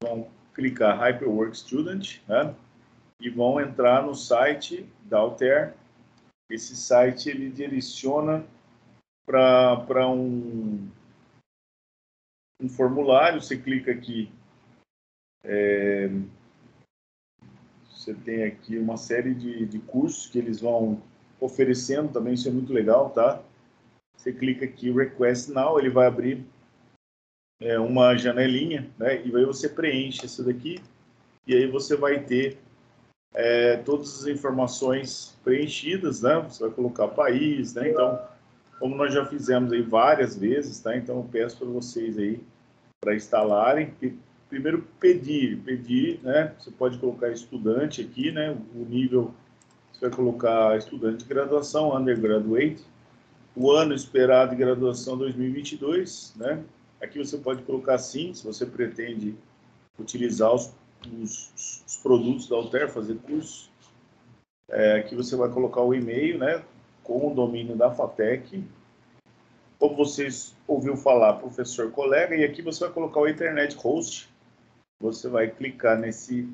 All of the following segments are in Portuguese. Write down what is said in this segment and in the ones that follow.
vão clicar Hyperworks Student, né? E vão entrar no site da Altair. Esse site ele direciona para um formulário. Você clica aqui, você tem aqui uma série de cursos que eles vão oferecendo também, isso é muito legal, tá? Você clica aqui Request Now, ele vai abrir uma janelinha, né? E aí você preenche isso daqui, e aí você vai ter todas as informações preenchidas, né? Você vai colocar país, né? Então, como nós já fizemos aí várias vezes, tá? Então, eu peço para vocês aí para instalarem. Primeiro, pedir, né? Você pode colocar estudante aqui, né? O nível, você vai colocar estudante de graduação, undergraduate, o ano esperado de graduação 2022, né? Aqui você pode colocar sim, se você pretende utilizar os produtos da Altair, fazer curso. Aqui você vai colocar o e-mail, né? Com o domínio da FATEC. Como vocês ouviram falar, professor colega, e aqui você vai colocar o Internet Host. Você vai clicar nesse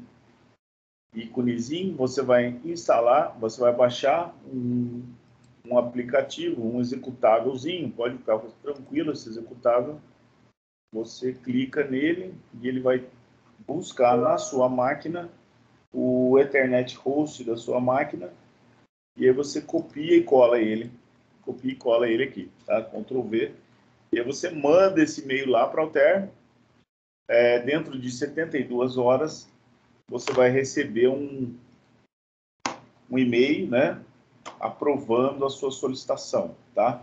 íconezinho, você vai instalar, você vai baixar um aplicativo, um executávelzinho, pode ficar tranquilo esse executável. Você clica nele e ele vai buscar na sua máquina o Ethernet host da sua máquina, e aí você copia e cola ele aqui, tá? Ctrl V, e aí você manda esse e-mail lá para o Altair. Dentro de 72 horas você vai receber um e-mail, né, aprovando a sua solicitação, tá?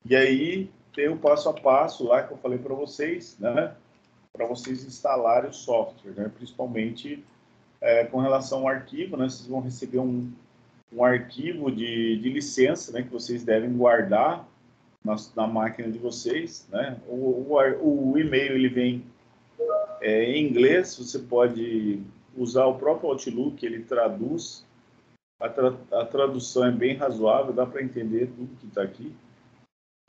E aí tem o passo a passo lá que eu falei para vocês, né, para vocês instalarem o software, né, principalmente com relação ao arquivo, né, vocês vão receber um arquivo de licença, né, que vocês devem guardar na máquina de vocês, né? O e-mail ele vem em inglês, você pode usar o próprio Outlook, ele traduz, a tradução é bem razoável, dá para entender tudo que está aqui.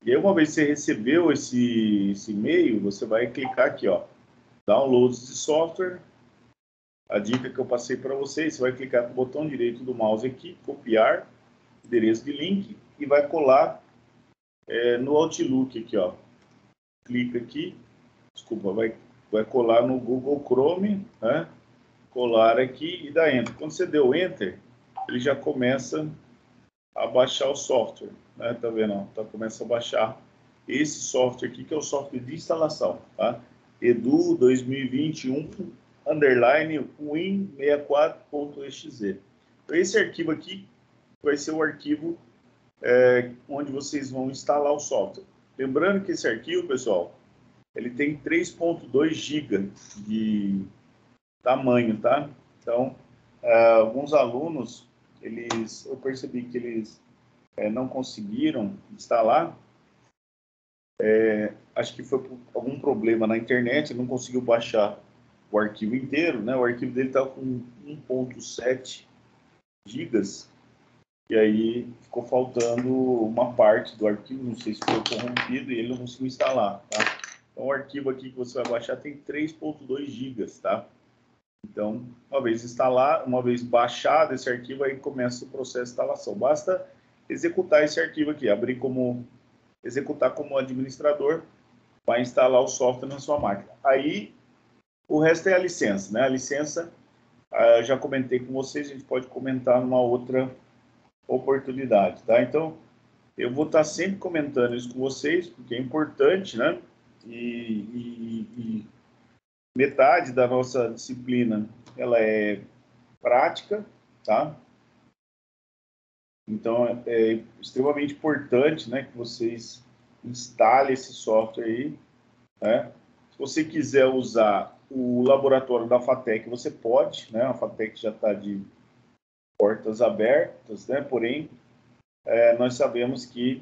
E aí, uma vez que você recebeu esse e-mail, você vai clicar aqui, ó, Downloads de software. A dica que eu passei para vocês, você vai clicar com o botão direito do mouse aqui, copiar, endereço de link, e vai colar no Outlook aqui, ó. Clica aqui, desculpa, vai colar no Google Chrome, né? Colar aqui e dá Enter. Quando você deu Enter, ele já começa a baixar o software, né? Tá vendo? Tá, começa a baixar esse software aqui, que é o software de instalação, tá? Edu 2021 win64.exe. Então, esse arquivo aqui vai ser o arquivo onde vocês vão instalar o software. Lembrando que esse arquivo, pessoal, ele tem 3.2 GB de tamanho, tá? Então, alguns alunos, eu percebi que eles não conseguiram instalar. Acho que foi por algum problema na internet, ele não conseguiu baixar o arquivo inteiro, né? O arquivo dele estava com 1.7 gigas, e aí ficou faltando uma parte do arquivo, não sei se foi corrompido, e ele não conseguiu instalar, tá? Então, o arquivo aqui que você vai baixar tem 3.2 gigas, tá? Então, uma vez baixado esse arquivo, aí começa o processo de instalação. Basta executar esse arquivo aqui, executar como administrador, vai instalar o software na sua máquina. Aí, o resto é a licença, né? A licença, já comentei com vocês, a gente pode comentar numa outra oportunidade, tá? Então, eu vou estar sempre comentando isso com vocês, porque é importante, né? E metade da nossa disciplina, ela é prática, tá? Então, é extremamente importante, né, que vocês instalem esse software aí, né? Se você quiser usar o laboratório da FATEC, você pode, né? A FATEC já está de portas abertas, né? Porém, nós sabemos que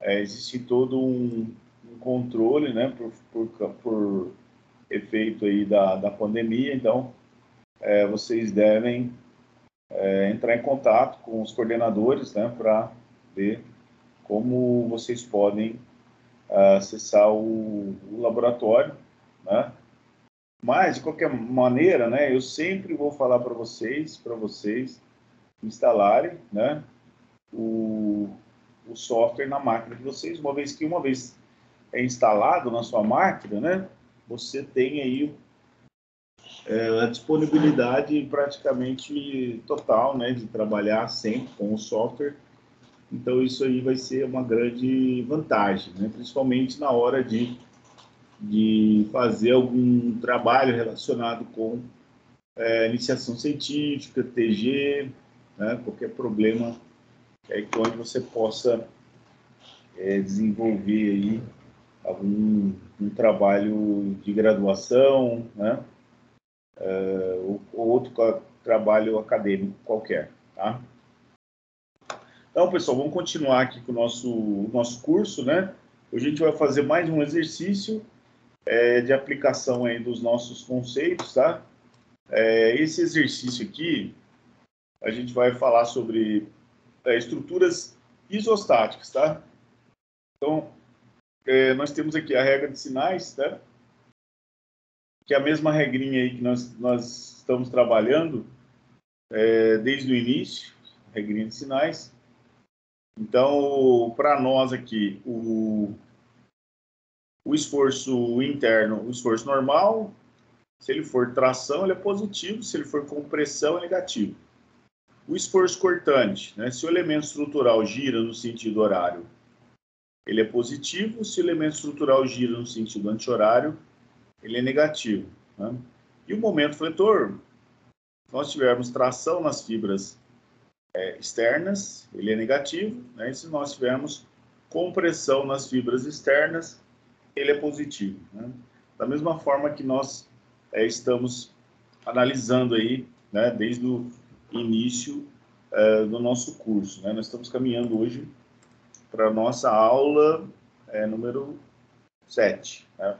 existe todo um controle, né? Por efeito aí da pandemia, então vocês devem entrar em contato com os coordenadores, né? Para ver como vocês podem acessar o laboratório, né? Mas, de qualquer maneira, né, eu sempre vou falar para vocês instalarem, né, o software na máquina de vocês, uma vez é instalado na sua máquina, né, você tem aí a disponibilidade praticamente total, né, de trabalhar sempre com o software. Então, isso aí vai ser uma grande vantagem, né, principalmente na hora de fazer algum trabalho relacionado com iniciação científica, TG, né, qualquer problema onde você possa desenvolver aí um trabalho de graduação, né, ou outro trabalho acadêmico qualquer, tá? Então, pessoal, vamos continuar aqui com o nosso curso, né? Hoje a gente vai fazer mais um exercício de aplicação aí dos nossos conceitos, tá? Esse exercício aqui, a gente vai falar sobre estruturas isostáticas, tá? Então, nós temos aqui a regra de sinais, tá? Que é a mesma regrinha aí que nós estamos trabalhando desde o início, regrinha de sinais. Então, para nós aqui, o esforço interno, o esforço normal, se ele for tração, ele é positivo, se ele for compressão, é negativo. O esforço cortante, né? Se o elemento estrutural gira no sentido horário, ele é positivo. Se o elemento estrutural gira no sentido anti-horário, ele é negativo, né? E o momento fletor, se nós tivermos tração nas fibras externas, ele é negativo, né? E se nós tivermos compressão nas fibras externas, ele é positivo, né? Da mesma forma que nós estamos analisando aí, né, desde o início do nosso curso, né? Nós estamos caminhando hoje para a nossa aula número 7, né?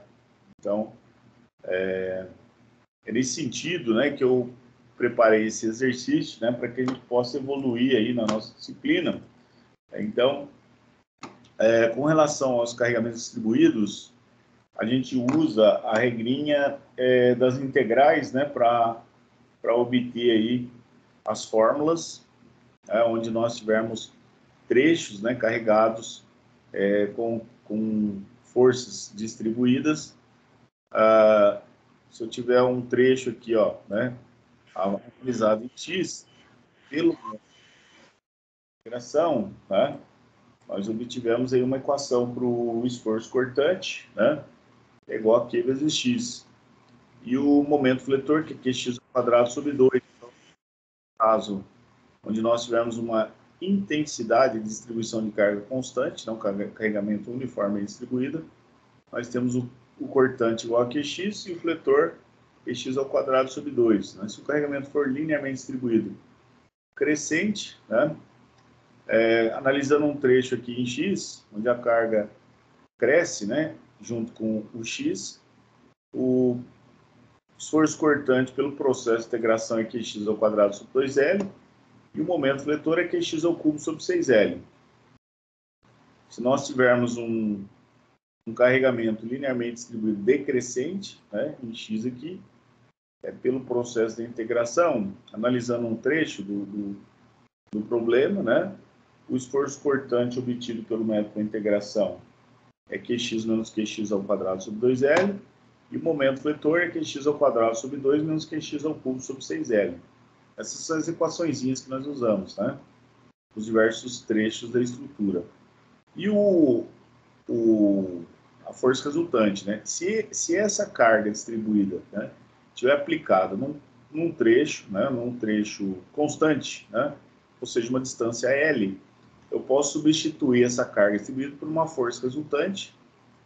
Então, é nesse sentido, né, que eu preparei esse exercício, né, para que a gente possa evoluir aí na nossa disciplina. Então, com relação aos carregamentos distribuídos, a gente usa a regrinha das integrais, né, para obter aí as fórmulas, onde nós tivermos trechos, né, carregados com forças distribuídas. Se eu tiver um trecho aqui, ó, né, analisado em x, pela integração, né, nós obtivemos aí uma equação para o esforço cortante, né, é igual a Q vezes x. E o momento fletor, que é Qx ao quadrado sobre 2. Então, no caso, onde nós tivermos uma intensidade de distribuição de carga constante, não carregamento uniforme distribuído, nós temos o cortante igual a Qx e o fletor Qx ao quadrado sobre 2. Né? Se o carregamento for linearmente distribuído crescente, né? Analisando um trecho aqui em x, onde a carga cresce, né, junto com o x, o esforço cortante pelo processo de integração é Qx ao quadrado sobre 2L, e o momento fletor é Qx ao cubo sobre 6L. Se nós tivermos um carregamento linearmente distribuído decrescente, né, em x aqui, pelo processo de integração, analisando um trecho do problema, né, o esforço cortante obtido pelo método de integração é Qx menos Qx ao quadrado sobre 2L, e o momento fletor é Qx ao quadrado sobre 2 menos Qx ao cubo sobre 6L. Essas são as equaçõezinhas que nós usamos, né? Os diversos trechos da estrutura. E a força resultante, né? Se essa carga distribuída, né, estiver aplicada num trecho, né, num trecho constante, né, ou seja, uma distância L, eu posso substituir essa carga distribuída por uma força resultante,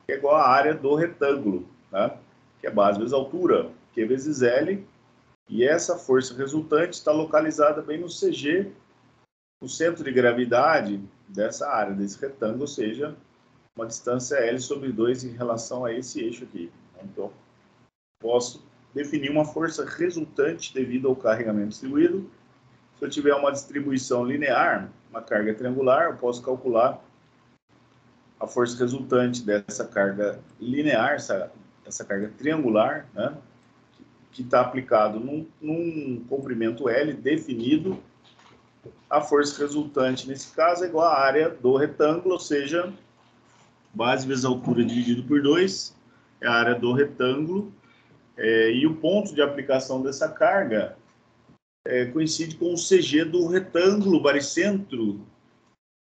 que é igual à área do retângulo, né, que é base vezes altura, Q vezes L, e essa força resultante está localizada bem no CG, o centro de gravidade dessa área, desse retângulo, ou seja, uma distância L sobre 2 em relação a esse eixo aqui. Então, posso definir uma força resultante devido ao carregamento distribuído. Se eu tiver uma distribuição linear, uma carga triangular, eu posso calcular a força resultante dessa carga linear, essa carga triangular, né, que está aplicado num comprimento L definido, a força resultante, nesse caso, é igual à área do retângulo, ou seja, base vezes altura dividido por 2, é a área do retângulo, e o ponto de aplicação dessa carga coincide com o CG do retângulo baricentro,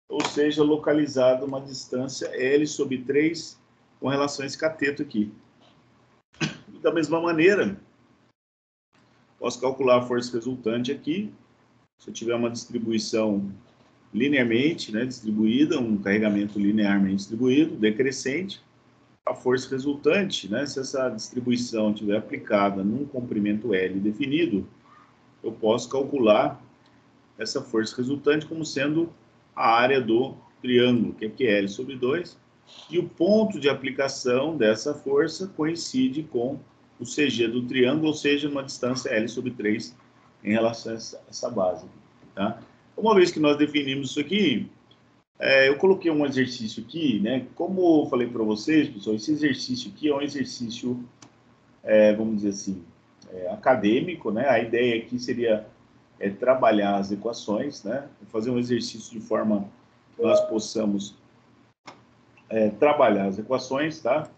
ou seja, localizado a uma distância L sobre 3 com relação a esse cateto aqui. Da mesma maneira, posso calcular a força resultante aqui, se eu tiver uma distribuição linearmente, né, distribuída, um carregamento linearmente distribuído, decrescente, a força resultante, né, se essa distribuição estiver aplicada num comprimento L definido, eu posso calcular essa força resultante como sendo a área do triângulo, que é QL sobre 2, e o ponto de aplicação dessa força coincide com o CG do triângulo, ou seja, uma distância L sobre 3 em relação a essa base. Tá? Uma vez que nós definimos isso aqui, eu coloquei um exercício aqui, né? Como eu falei para vocês, pessoal, esse exercício aqui é um exercício, vamos dizer assim, acadêmico, né? A ideia aqui seria trabalhar as equações, né? Fazer um exercício de forma que nós possamos trabalhar as equações, tá?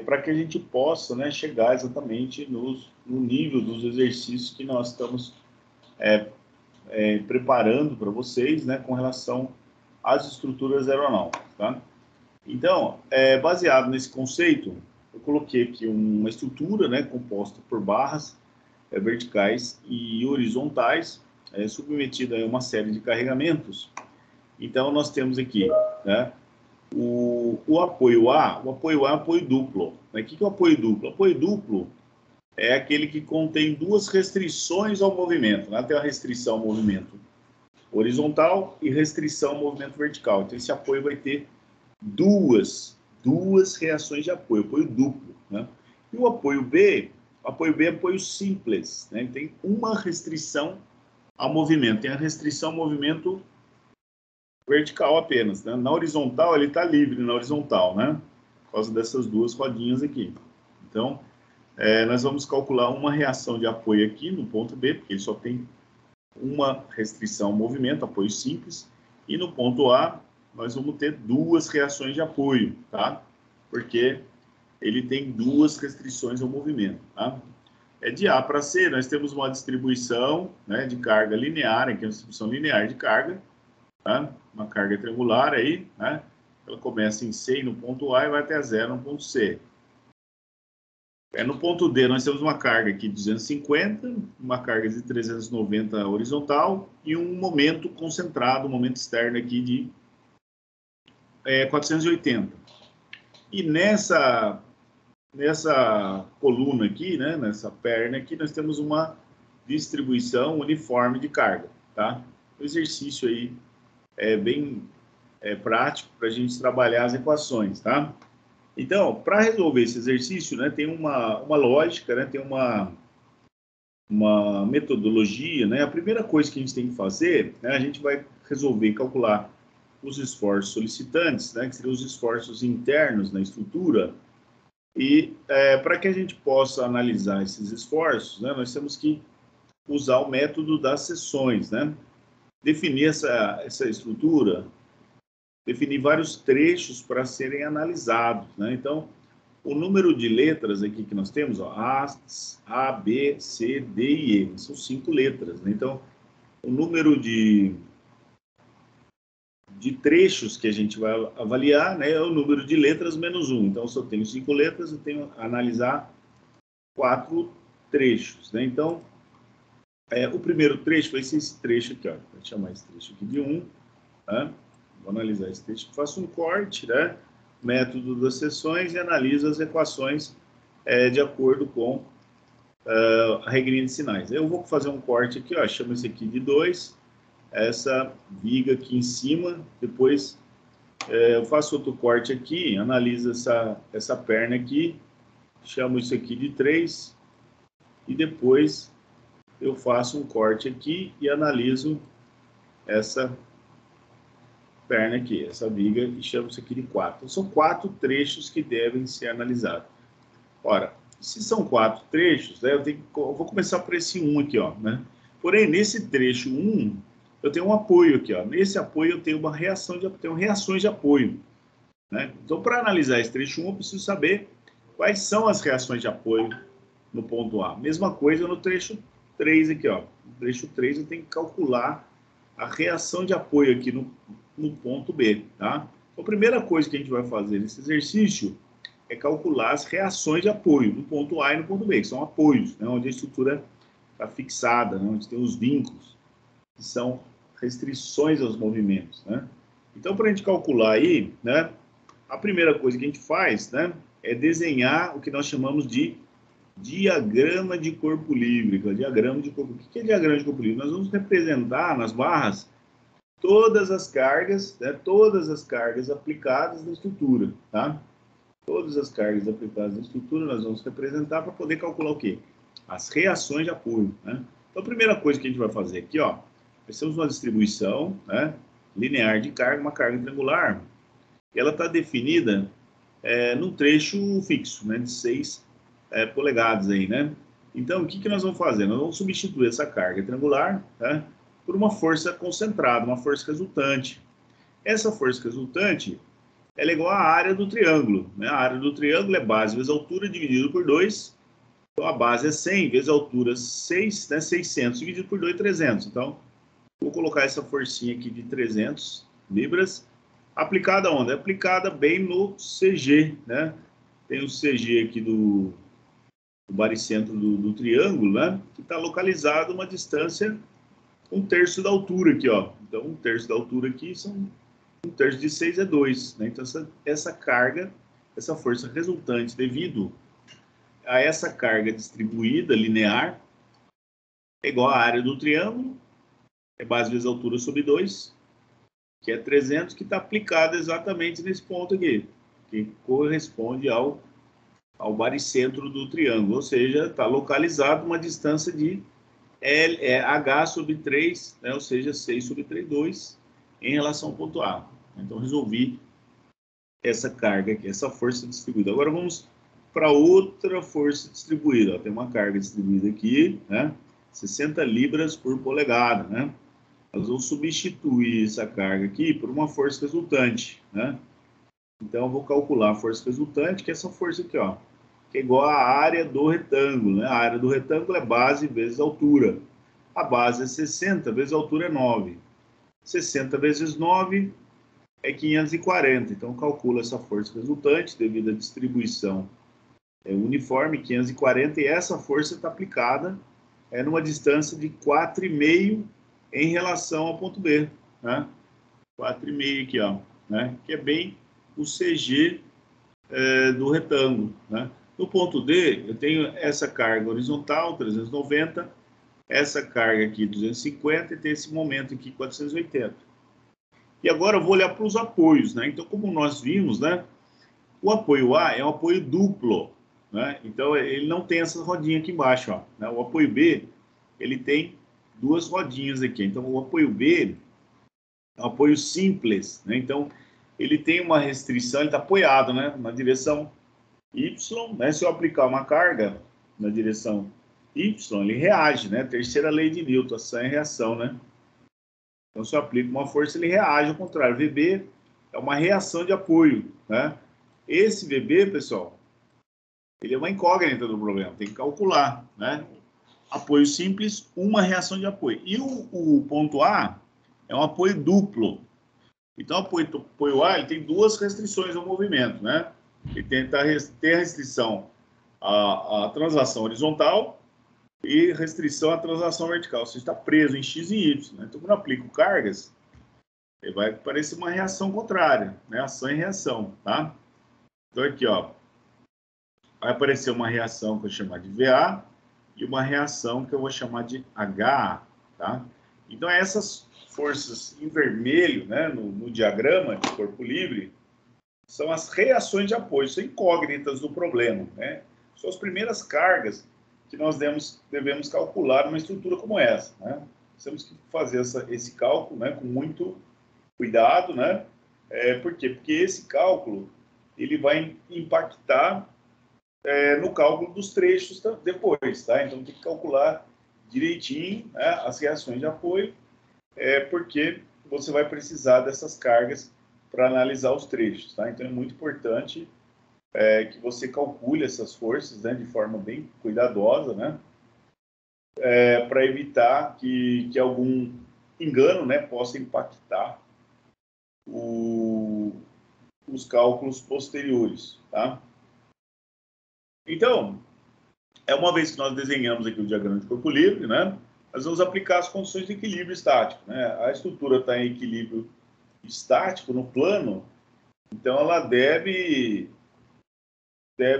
Para que a gente possa, né, chegar exatamente no nível dos exercícios que nós estamos preparando para vocês, né, com relação às estruturas aeronáuticas, tá? Então, baseado nesse conceito, eu coloquei aqui uma estrutura, né, composta por barras verticais e horizontais, submetida a uma série de carregamentos. Então, nós temos aqui, né, o apoio A. O apoio A é um apoio duplo. O que é o apoio duplo? O apoio duplo é aquele que contém duas restrições ao movimento, né? Tem a restrição ao movimento horizontal e restrição ao movimento vertical. Então, esse apoio vai ter duas reações de apoio duplo, né? E o apoio B é apoio simples, né? Tem uma restrição ao movimento, tem a restrição ao movimento vertical apenas, né? Na horizontal, ele está livre na horizontal, né? Por causa dessas duas rodinhas aqui. Então, nós vamos calcular uma reação de apoio aqui no ponto B, porque ele só tem uma restrição ao movimento, apoio simples, e no ponto A, nós vamos ter duas reações de apoio, tá? Porque ele tem duas restrições ao movimento, tá? De A para C, nós temos uma distribuição, né, de carga linear, aqui é uma distribuição linear de carga, tá? Uma carga triangular aí, né? Ela começa em C no ponto A e vai até 0 no ponto C. No ponto D, nós temos uma carga aqui de 250, uma carga de 390 horizontal e um momento concentrado, um momento externo aqui de 480. E nessa coluna aqui, né, nessa perna aqui, nós temos uma distribuição uniforme de carga, tá? O exercício aí é bem prático para a gente trabalhar as equações, tá? Então, para resolver esse exercício, né, tem uma lógica, né, tem uma metodologia, né? A primeira coisa que a gente tem que fazer, né, a gente vai resolver e calcular os esforços solicitantes, né, que seriam os esforços internos na estrutura, e para que a gente possa analisar esses esforços, né, nós temos que usar o método das seções, né? Definir essa estrutura, definir vários trechos para serem analisados, né? Então, o número de letras aqui que nós temos, ó, A, B, C, D e E, são 5 letras, né? Então, o número de trechos que a gente vai avaliar, né, é o número de letras menos 1. Então, se eu tenho 5 letras, eu tenho que analisar 4 trechos, né? Então, o primeiro trecho vai ser esse trecho aqui, ó. Vou chamar esse trecho aqui de 1, tá? Vou analisar esse trecho, faço um corte, né? Método das seções e analiso as equações de acordo com a regrinha de sinais. Eu vou fazer um corte aqui, ó, chamo esse aqui de 2, essa viga aqui em cima, depois eu faço outro corte aqui, analiso essa perna aqui, chamo isso aqui de 3, e depois eu faço um corte aqui e analiso essa perna aqui, essa viga, e chamo isso aqui de 4. Então, são 4 trechos que devem ser analisados. Ora, Se são 4 trechos, né, eu vou começar por esse 1 aqui, ó, né? Porém, nesse trecho 1, eu tenho um apoio aqui, ó. Nesse apoio eu tenho uma reação tenho reações de apoio, né? Então, para analisar esse trecho 1, eu preciso saber quais são as reações de apoio no ponto A. Mesma coisa no trecho 3 aqui, ó. No trecho 3 eu tenho que calcular a reação de apoio aqui no ponto B, tá? Então, a primeira coisa que a gente vai fazer nesse exercício é calcular as reações de apoio no ponto A e no ponto B, que são apoios, né, onde a estrutura está fixada, né, onde tem os vínculos, que são restrições aos movimentos, né? Então, para a gente calcular aí, né, a primeira coisa que a gente faz, né, é desenhar o que nós chamamos de diagrama de corpo livre. Diagrama de corpo... O que é diagrama de corpo livre? Nós vamos representar nas barras todas as cargas, né, todas as cargas aplicadas na estrutura, tá? Todas as cargas aplicadas na estrutura nós vamos representar para poder calcular o quê? As reações de apoio, né? Então, a primeira coisa que a gente vai fazer aqui, ó, nós temos uma distribuição, né, linear de carga, uma carga triangular, e ela está definida num trecho fixo, né, de 6 polegadas aí, né? Então, o que nós vamos fazer? Nós vamos substituir essa carga triangular, tá, por uma força concentrada, uma força resultante. Essa força resultante ela é igual à área do triângulo, né? A área do triângulo é base vezes altura dividido por 2. Então, a base é 100 vezes a altura 6, né? 600 dividido por 2, 300. Então, vou colocar essa forcinha aqui de 300 libras. Aplicada onde? Aplicada bem no CG, né? Tem o CG aqui do baricentro do triângulo, né? Que está localizado a uma distância 1/3 da altura aqui, ó. Então, 1/3 da altura aqui são 1/3 de 6 é 2, né? Então, essa carga, essa força resultante devido a essa carga distribuída linear é igual à área do triângulo, é base vezes altura sobre 2, que é 300, que está aplicada exatamente nesse ponto aqui, que corresponde ao baricentro do triângulo, ou seja, está localizado uma distância de H sobre 3, né? Ou seja, 6 sobre 3, 2, em relação ao ponto A. Então, resolvi essa carga aqui, essa força distribuída. Agora, vamos para outra força distribuída. Ó, tem uma carga distribuída aqui, né? 60 libras por polegada, né? Nós vamos substituir essa carga aqui por uma força resultante, né? Então, eu vou calcular a força resultante, que é essa força aqui, ó, que é igual à área do retângulo, né? A área do retângulo é base vezes altura. A base é 60 vezes a altura é 9. 60 vezes 9 é 540. Então, calcula essa força resultante devido à distribuição uniforme, 540, e essa força está aplicada numa distância de 4,5 em relação ao ponto B, né? 4,5 aqui, ó, né? Que é bem o CG do retângulo, né? No ponto D, eu tenho essa carga horizontal, 390, essa carga aqui, 250, e tem esse momento aqui, 480. E agora eu vou olhar para os apoios, né? Então, como nós vimos, né? O apoio A é um apoio duplo, né? Então, ele não tem essa rodinha aqui embaixo, ó, né? O apoio B, ele tem duas rodinhas aqui. Então, o apoio B é um apoio simples, né? Então, ele tem uma restrição, ele está apoiado, né? Na direção Y, né? Se eu aplicar uma carga na direção Y, ele reage, né? Terceira lei de Newton, ação e reação, né? Então, se eu aplico uma força, ele reage ao contrário. VB é uma reação de apoio, né? Esse VB, pessoal, ele é uma incógnita do problema, tem que calcular, né? Apoio simples, uma reação de apoio. E o ponto A é um apoio duplo. Então, o apoio A ele tem duas restrições ao movimento, né? Ele tem a restrição à translação horizontal e restrição à translação vertical. Você está preso em X e Y, né? Então, quando eu aplico cargas, ele vai aparecer uma reação contrária, né? Ação e reação, tá? Então, aqui, ó, vai aparecer uma reação que eu vou chamar de VA e uma reação que eu vou chamar de HA, tá? Então, essas forças em vermelho, né, no diagrama de corpo livre, são as reações de apoio, são incógnitas do problema, né? São as primeiras cargas que nós devemos calcular numa estrutura como essa, né? Temos que fazer esse cálculo, né, com muito cuidado, né? Por quê? Porque esse cálculo ele vai impactar no cálculo dos trechos depois, tá? Então tem que calcular direitinho, né, as reações de apoio, porque você vai precisar dessas cargas para analisar os trechos, tá? Então é muito importante que você calcule essas forças, né, de forma bem cuidadosa, né, para evitar que algum engano, né, possa impactar os cálculos posteriores, tá? Então, uma vez que nós desenhamos aqui o diagrama de corpo livre, né, nós vamos aplicar as condições de equilíbrio estático, né? A estrutura está em equilíbrio estático no plano, então ela deve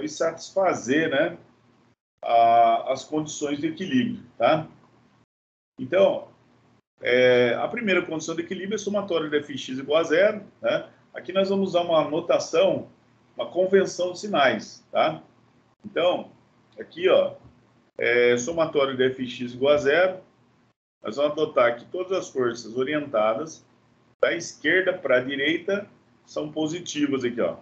satisfazer, né, as condições de equilíbrio, tá? Então, a primeira condição de equilíbrio é somatório de fx igual a zero, né? Aqui nós vamos usar uma notação, uma convenção de sinais, tá? Então, aqui, ó, somatório de fx igual a zero, nós vamos adotar que todas as forças orientadas da esquerda para a direita são positivas aqui, ó.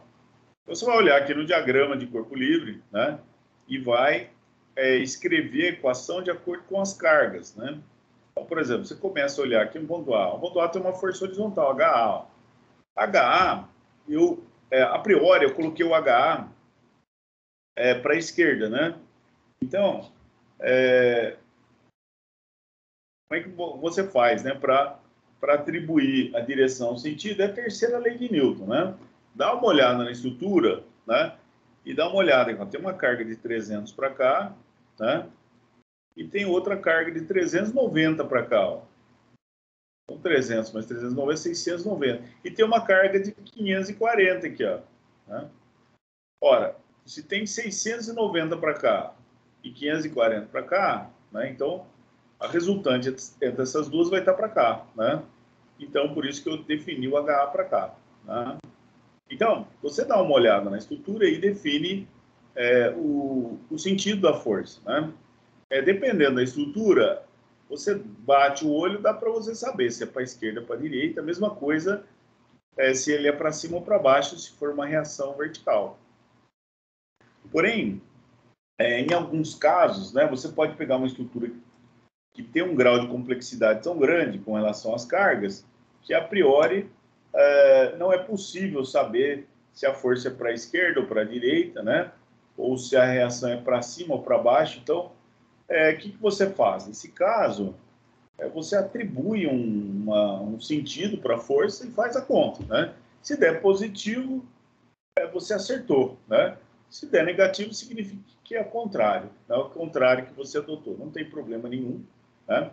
Você vai olhar aqui no diagrama de corpo livre, né? E vai escrever a equação de acordo com as cargas, né? Então, por exemplo, você começa a olhar aqui no ponto A. O ponto A tem uma força horizontal, HA. Ó. HA, a priori, eu coloquei o HA para a esquerda, né? Então, como é que você faz, né, para atribuir a direção ao sentido? É a terceira lei de Newton, né? Dá uma olhada na estrutura, né? E dá uma olhada, tem uma carga de 300 para cá, né? E tem outra carga de 390 para cá, ó. Então, 300 mais 390, 690. E tem uma carga de 540 aqui, ó. Né? Ora, se tem 690 para cá e 540 para cá, né? Então, a resultante entre essas duas vai estar para cá, né? Então, por isso que eu defini o HA para cá, né? Então, você dá uma olhada na estrutura e define o sentido da força, né? Dependendo da estrutura, você bate o olho, dá para você saber se é para a esquerda ou para a direita. A mesma coisa se ele é para cima ou para baixo, se for uma reação vertical. Porém, em alguns casos, né, você pode pegar uma estrutura que tem um grau de complexidade tão grande com relação às cargas, que a priori não é possível saber se a força é para a esquerda ou para a direita, né? Ou se a reação é para cima ou para baixo. Então, o que você faz? Nesse caso, você atribui um sentido para a força e faz a conta, né? Se der positivo, você acertou, né? Se der negativo, significa que é o contrário, é o contrário que você adotou. Não tem problema nenhum, né?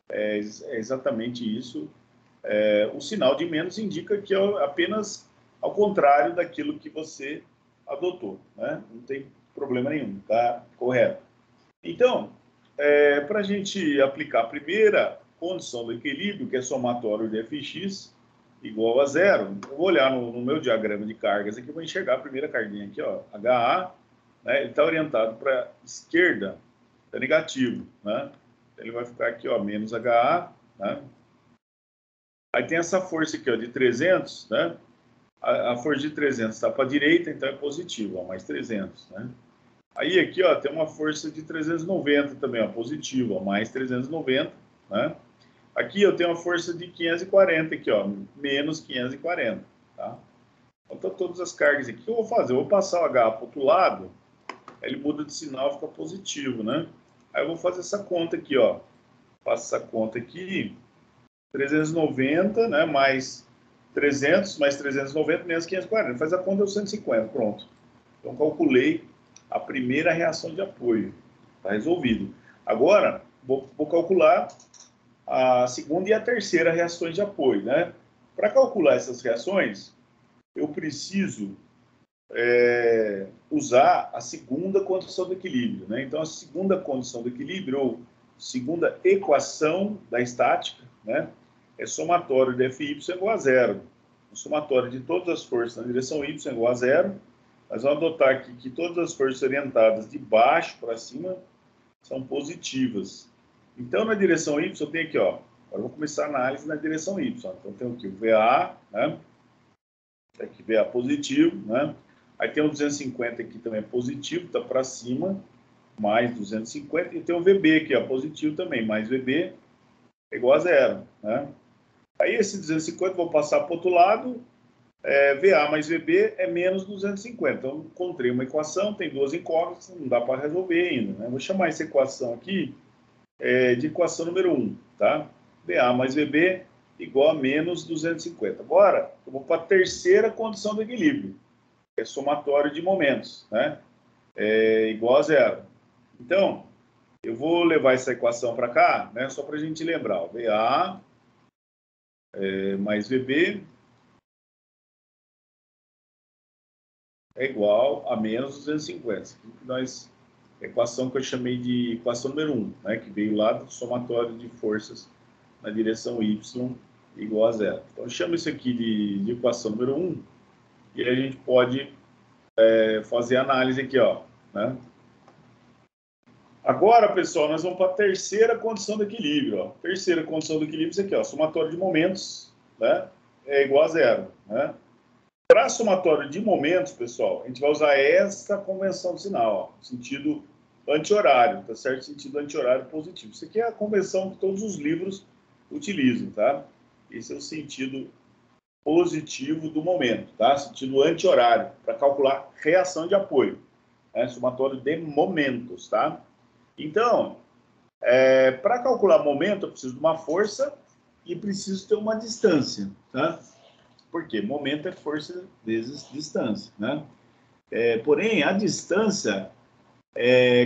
É exatamente isso. O sinal de menos indica que é apenas ao contrário daquilo que você adotou, né? Não tem problema nenhum, tá correto. Então, para a gente aplicar a primeira condição do equilíbrio, que é somatório de fx igual a zero, eu vou olhar no meu diagrama de cargas aqui, vou enxergar a primeira carguinha aqui, ó, HA, né, ele está orientado para a esquerda, é negativo, né? Ele vai ficar aqui, ó, menos HA, né? Aí tem essa força aqui, ó, de 300, né? A força de 300 está para a direita, então é positivo, ó, mais 300, né? Aí aqui, ó, tem uma força de 390 também, ó, positivo, ó, mais 390, né? Aqui eu tenho uma força de 540 aqui, ó, menos 540, tá? Então, todas as cargas aqui. O que eu vou fazer? Eu vou passar o H para o outro lado, ele muda de sinal, fica positivo, né? Aí eu vou fazer essa conta aqui, ó. Faço essa conta aqui, 390, né, mais 300, mais 390, menos 540. Faz a conta, deu 150, pronto. Então, calculei a primeira reação de apoio. Está resolvido. Agora, vou calcular a segunda e a terceira reações de apoio, né? Para calcular essas reações, eu preciso usar a segunda condição do equilíbrio, né? Então, a segunda condição do equilíbrio, ou segunda equação da estática, né? É somatório de Fy igual a zero. O somatório de todas as forças na direção y igual a zero. Nós vamos adotar aqui que todas as forças orientadas de baixo para cima são positivas. Então, na direção y, eu tenho aqui, ó. Agora eu vou começar a análise na direção y. Então, eu tenho aqui o VA, né? Aqui VA positivo, né? Aí tem o 250 aqui também é positivo, está para cima, mais 250. E tem o VB aqui, ó, positivo também, mais VB é igual a zero, né? Aí esse 250 vou passar para o outro lado, VA mais VB é menos 250. Então, encontrei uma equação, tem duas incógnitas, não dá para resolver ainda, né? Vou chamar essa equação aqui de equação número 1, tá? VA mais VB igual a menos 250. Agora, eu vou para a terceira condição do equilíbrio, que é somatório de momentos, né? Igual a zero. Então, eu vou levar essa equação para cá, né? Só para a gente lembrar. Ó, VA mais VB é igual a menos 250. Equação que eu chamei de equação número 1, né? Que veio lá do somatório de forças na direção Y igual a zero. Então, eu chamo isso aqui de equação número 1 e a gente pode fazer análise aqui, ó, né? Agora, pessoal, nós vamos para a terceira condição do equilíbrio. Ó. Terceira condição do equilíbrio, isso aqui, ó, somatório de momentos, né, é igual a zero. Né? Para somatório de momentos, pessoal, a gente vai usar essa convenção de sinal, ó, sentido anti-horário, tá certo? Sentido anti-horário positivo. Isso aqui é a convenção que todos os livros utilizam, tá? Esse é o sentido positivo do momento, tá? Sentido anti-horário, para calcular reação de apoio. Né? Somatório de momentos, tá? Então, para calcular momento, eu preciso de uma força e preciso ter uma distância, tá? Porque momento é força vezes distância, né? Porém, a distância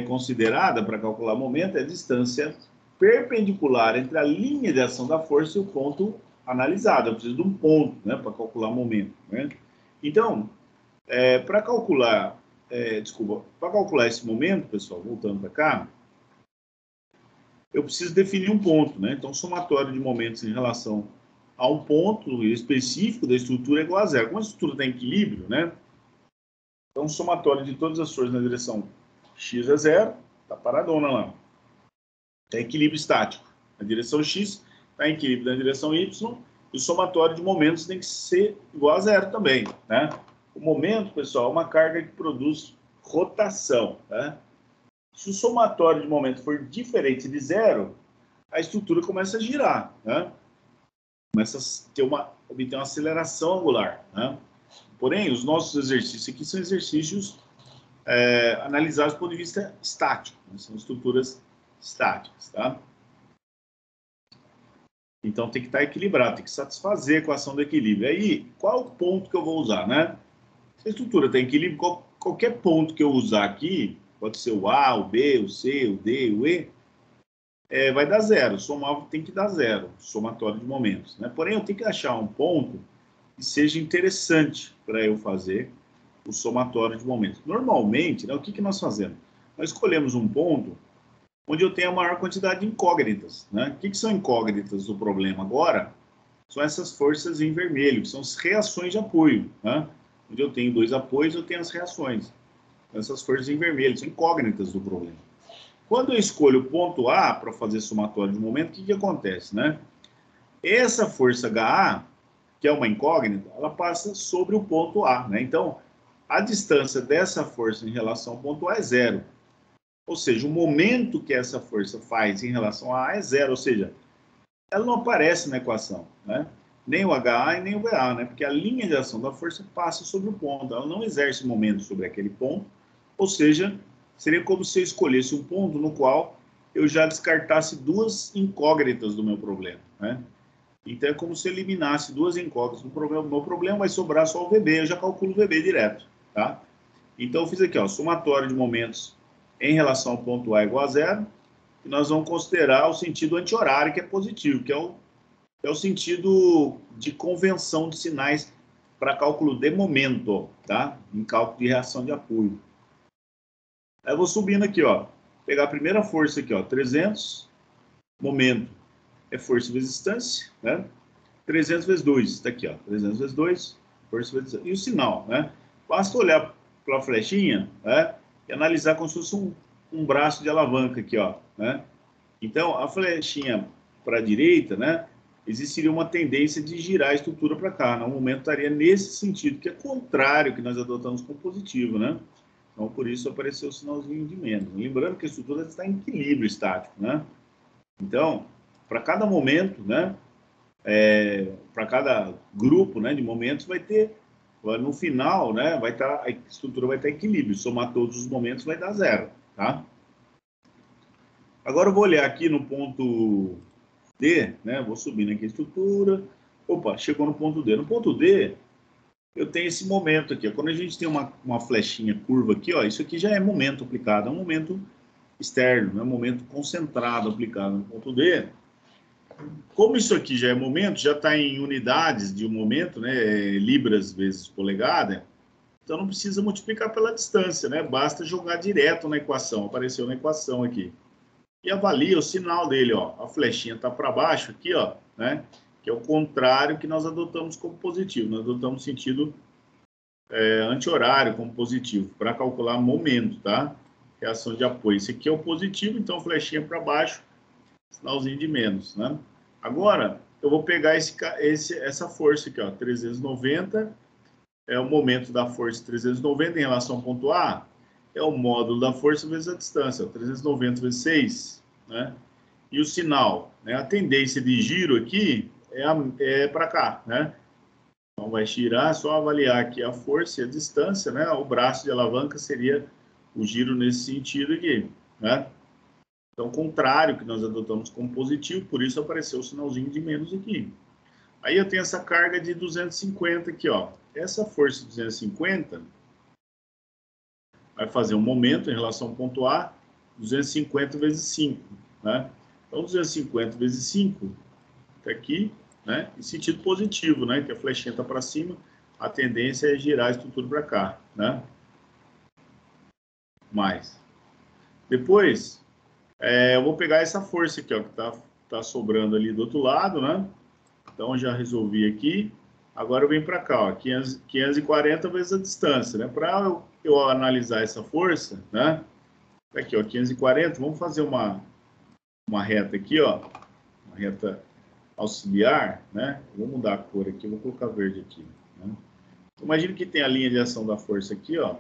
considerada para calcular momento é a distância perpendicular entre a linha de ação da força e o ponto analisado. Eu preciso de um ponto, né, para calcular momento, né? Então, para calcular, para calcular esse momento, pessoal, voltando para cá, eu preciso definir um ponto, né? Então, somatório de momentos em relação a um ponto específico da estrutura é igual a zero. Como a estrutura está em equilíbrio, né? Então, somatório de todas as forças na direção x é zero, está paradona lá. Está em equilíbrio estático. Na direção x está em equilíbrio na direção y, e o somatório de momentos tem que ser igual a zero também, né? O momento, pessoal, é uma carga que produz rotação, né? Se o somatório de momento for diferente de zero, a estrutura começa a girar, né? Começa a obter uma aceleração angular, né? Porém, os nossos exercícios aqui são exercícios analisados do ponto de vista estático, né? São estruturas estáticas, tá? Então, tem que estar equilibrado, tem que satisfazer a equação do equilíbrio. Aí, qual o ponto que eu vou usar, né? Se a estrutura está em equilíbrio, qualquer ponto que eu usar aqui, pode ser o A, o B, o C, o D, o E, vai dar zero. Somar tem que dar zero, somatório de momentos, né? Porém, eu tenho que achar um ponto que seja interessante para eu fazer o somatório de momentos. Normalmente, né, o que nós fazemos? Nós escolhemos um ponto onde eu tenho a maior quantidade de incógnitas, né? O que são incógnitas do problema agora? São essas forças em vermelho, que são as reações de apoio, né? Onde eu tenho dois apoios, eu tenho as reações. Essas forças em vermelho são incógnitas do problema. Quando eu escolho o ponto A para fazer somatório de momento, o que acontece, né? Essa força HA, que é uma incógnita, ela passa sobre o ponto A, né? Então, a distância dessa força em relação ao ponto A é zero. Ou seja, o momento que essa força faz em relação a A é zero, ou seja, ela não aparece na equação, né? Nem o HA e nem o VA, né? Porque a linha de ação da força passa sobre o ponto, ela não exerce momento sobre aquele ponto, ou seja, seria como se eu escolhesse um ponto no qual eu já descartasse duas incógnitas do meu problema, né? Então é como se eu eliminasse duas incógnitas do problema. O meu problema vai sobrar só o VB, eu já calculo o VB direto, tá? Então eu fiz aqui, ó, somatório de momentos em relação ao ponto A igual a zero, e nós vamos considerar o sentido anti-horário, que é positivo, que é o sentido de convenção de sinais para cálculo de momento, tá? Em cálculo de reação de apoio. Aí eu vou subindo aqui, ó. Pegar a primeira força aqui, ó, 300, momento é força vezes distância, né? 300 vezes 2, está aqui, ó, 300 vezes 2, força vezes distância. E o sinal, né? Basta olhar para a flechinha, né? E analisar como se fosse um braço de alavanca aqui, ó, né? Então, a flechinha para a direita, né? existiria uma tendência de girar a estrutura para cá. No momento estaria nesse sentido, que é contrário que nós adotamos como positivo, né? Então, por isso apareceu o sinalzinho de menos. Lembrando que a estrutura está em equilíbrio estático, né? Então, para cada momento, né? Para cada grupo, né, de momentos, vai ter, no final, né, a estrutura vai estar em equilíbrio. Somar todos os momentos vai dar zero, tá? Agora eu vou olhar aqui no ponto D, né? Vou subindo aqui a estrutura. Opa, chegou no ponto D. No ponto D, eu tenho esse momento aqui. Ó. Quando a gente tem uma flechinha curva aqui, ó, isso aqui já é momento aplicado, é um momento externo, é um momento concentrado aplicado no ponto D. Como isso aqui já é momento, já está em unidades de um momento, né? Libras vezes polegada, então não precisa multiplicar pela distância, né? Basta jogar direto na equação. Apareceu na equação aqui. E avalia o sinal dele, ó. A flechinha está para baixo aqui, ó, né? Que é o contrário que nós adotamos como positivo. Nós adotamos sentido anti-horário como positivo, para calcular momento, tá? Reação de apoio. Esse aqui é o positivo, então flechinha para baixo, sinalzinho de menos, né? Agora, eu vou pegar essa força aqui, ó, 390, é o momento da força 390 em relação ao ponto A, é o módulo da força vezes a distância, ó, 390 vezes 6, né? E o sinal, né? A tendência de giro aqui é para cá, né? Então, vai girar, só avaliar aqui a força e a distância, né? O braço de alavanca seria o giro nesse sentido aqui, né? Então, contrário que nós adotamos como positivo, por isso apareceu o sinalzinho de menos aqui. Aí eu tenho essa carga de 250 aqui, ó. Essa força de 250 vai fazer um momento em relação ao ponto A, 250 vezes 5, né? Então, 250 vezes 5 está aqui, né? Em sentido positivo, né? Que a flechinha está para cima, a tendência é girar a estrutura para cá, né? Mais. Depois, eu vou pegar essa força aqui, ó, que tá sobrando ali do outro lado, né? Então, já resolvi aqui. Agora eu venho para cá, ó, 540 vezes a distância, né? Para eu analisar essa força, né? Aqui, ó, 540, vamos fazer uma reta aqui, ó. Uma reta auxiliar, né? Vou mudar a cor aqui, vou colocar verde aqui, né? Imagina que tem a linha de ação da força aqui, ó.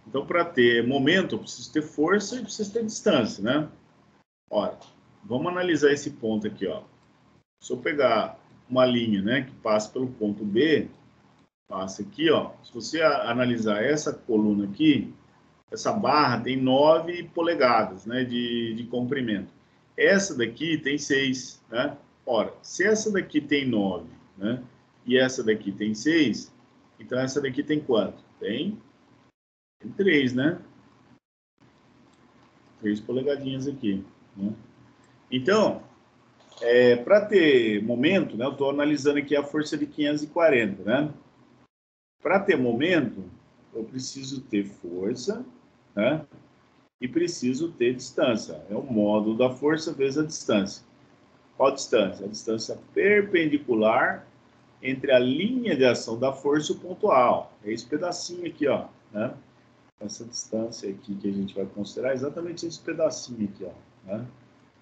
Então, para ter momento, eu preciso ter força e preciso ter distância, né? Olha, vamos analisar esse ponto aqui, ó. Se eu pegar uma linha, né, que passa pelo ponto B, passa aqui, ó. Se você analisar essa coluna aqui, essa barra tem 9 polegadas, né, de comprimento. Essa daqui tem 6, né? Ora, se essa daqui tem 9, né, e essa daqui tem 6, então essa daqui tem quanto? Tem 3, né? 3 polegadinhas aqui, né? Então, para ter momento, né, eu estou analisando aqui a força de 540, né? Para ter momento, eu preciso ter força, né? E preciso ter distância. É o módulo da força vezes a distância. Qual a distância? A distância perpendicular entre a linha de ação da força e o ponto A. Ó. É esse pedacinho aqui, ó, né? Essa distância aqui que a gente vai considerar exatamente esse pedacinho aqui, ó, né?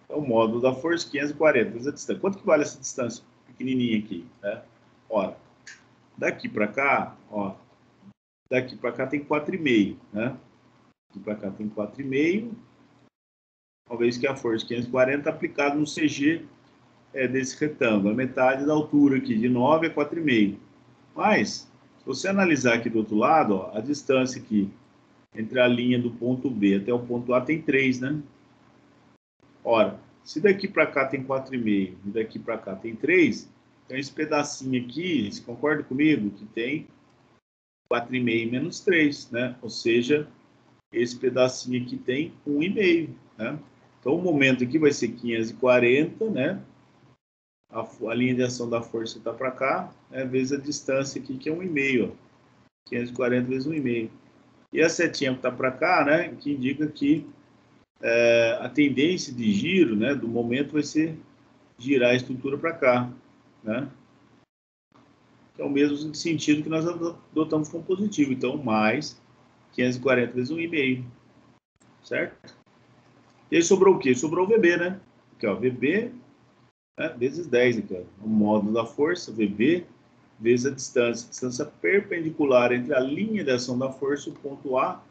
Então, o módulo da força 540 vezes a distância. Quanto que vale essa distância pequenininha aqui, né? Ora, daqui para cá, ó, daqui para cá tem 4,5, né? Aqui para cá tem 4,5, uma vez que a força 540 aplicada no CG desse retângulo, a metade da altura aqui, de 9 a 4,5. Mas, se você analisar aqui do outro lado, ó, a distância aqui entre a linha do ponto B até o ponto A tem 3, né? Ora, se daqui para cá tem 4,5 e daqui para cá tem 3, então esse pedacinho aqui, você concorda comigo? Que tem 4,5 menos 3, né? Ou seja, esse pedacinho aqui tem 1,5, né? Então, o momento aqui vai ser 540, né? A linha de ação da força está para cá, né? Vezes a distância aqui, que é 1,5, ó. 540 vezes 1,5. E a setinha que está para cá, né? Que indica que a tendência de giro, né? Do momento vai ser girar a estrutura para cá, né? Que é o mesmo sentido que nós adotamos como positivo. Então, mais 540 vezes 1,5, certo? E aí sobrou o quê? Sobrou o VB, né? aqui, ó, VB, né, vezes 10 aqui, ó, o módulo da força, VB, vezes a distância perpendicular entre a linha de ação da força e o ponto A,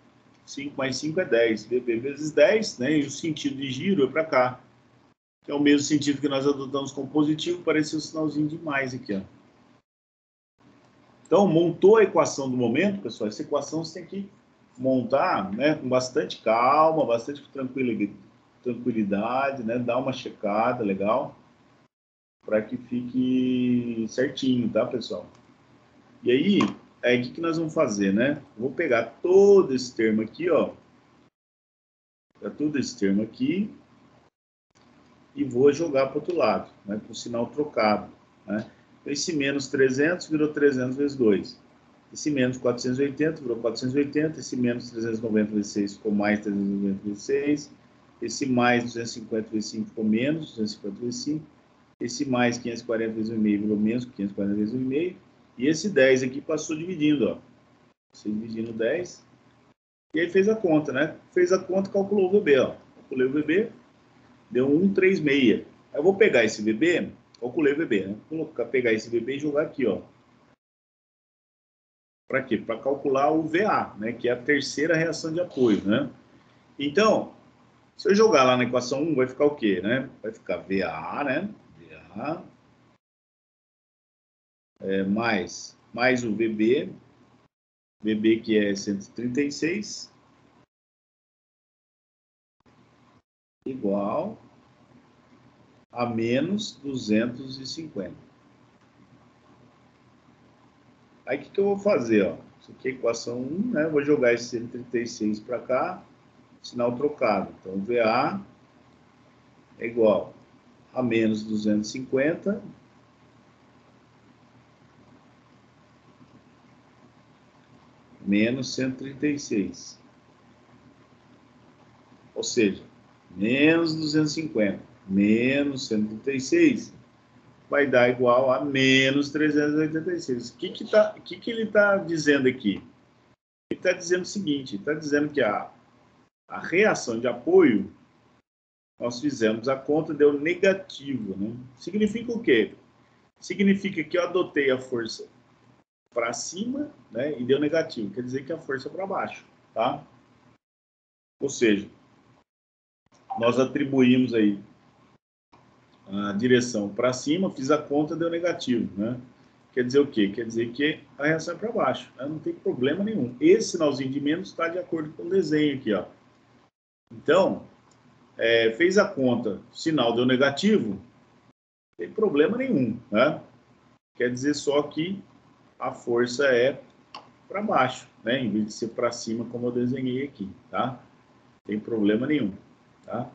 5 mais 5 é 10, VB vezes 10, né, e o sentido de giro é para cá, que é o mesmo sentido que nós adotamos como positivo, apareceu o sinalzinho de mais aqui, ó. Então, montou a equação do momento, pessoal, essa equação você tem que montar, né, com bastante calma, bastante tranquilidade, né, dar uma checada legal, para que fique certinho, tá, pessoal? E aí, o que nós vamos fazer, né? Vou pegar todo esse termo aqui, ó, todo esse termo aqui, e vou jogar para o outro lado, né, com o sinal trocado, né? Esse menos 300 virou 300 vezes 2. Esse menos 480 virou 480. Esse menos 390 vezes 6 ficou mais 390 vezes 6. Esse mais 250 vezes 5 ficou menos 250 vezes 5. Esse mais 540 vezes 1,5 virou menos 540 vezes 1,5. E esse 10 aqui passou dividindo, ó. Você dividindo 10. E aí fez a conta, né? Fez a conta, calculou o VB, ó. Calculei o VB, deu 136. Eu vou pegar esse VB, calculei o VB, né? Vou pegar esse VB e jogar aqui, ó. Para quê? Para calcular o VA, né? Que é a terceira reação de apoio, né? Então, se eu jogar lá na equação 1, vai ficar o quê, né? Vai ficar VA, né? VA mais o VB, VB que é 136, igual a menos 250. Aí, o que eu vou fazer, ó? Isso aqui é a equação 1, né? Eu vou jogar esse 136 para cá, sinal trocado. Então, VA é igual a menos 250 menos 136. Ou seja, menos 250 menos 136 vai dar igual a menos 386. O que ele está dizendo aqui? Ele está dizendo o seguinte, está dizendo que a reação de apoio, nós fizemos a conta, deu negativo, né? Significa o quê? Significa que eu adotei a força para cima, né, e deu negativo. Quer dizer que a força é para baixo, tá? Ou seja, nós atribuímos aí a direção para cima, fiz a conta, deu negativo, né? Quer dizer o quê? Quer dizer que a reação é para baixo, né? Não tem problema nenhum. Esse sinalzinho de menos está de acordo com o desenho aqui, ó. Então, fez a conta, sinal deu negativo, não tem problema nenhum, né? Quer dizer só que a força é para baixo, né? Em vez de ser para cima, como eu desenhei aqui, tá? Não tem problema nenhum, tá?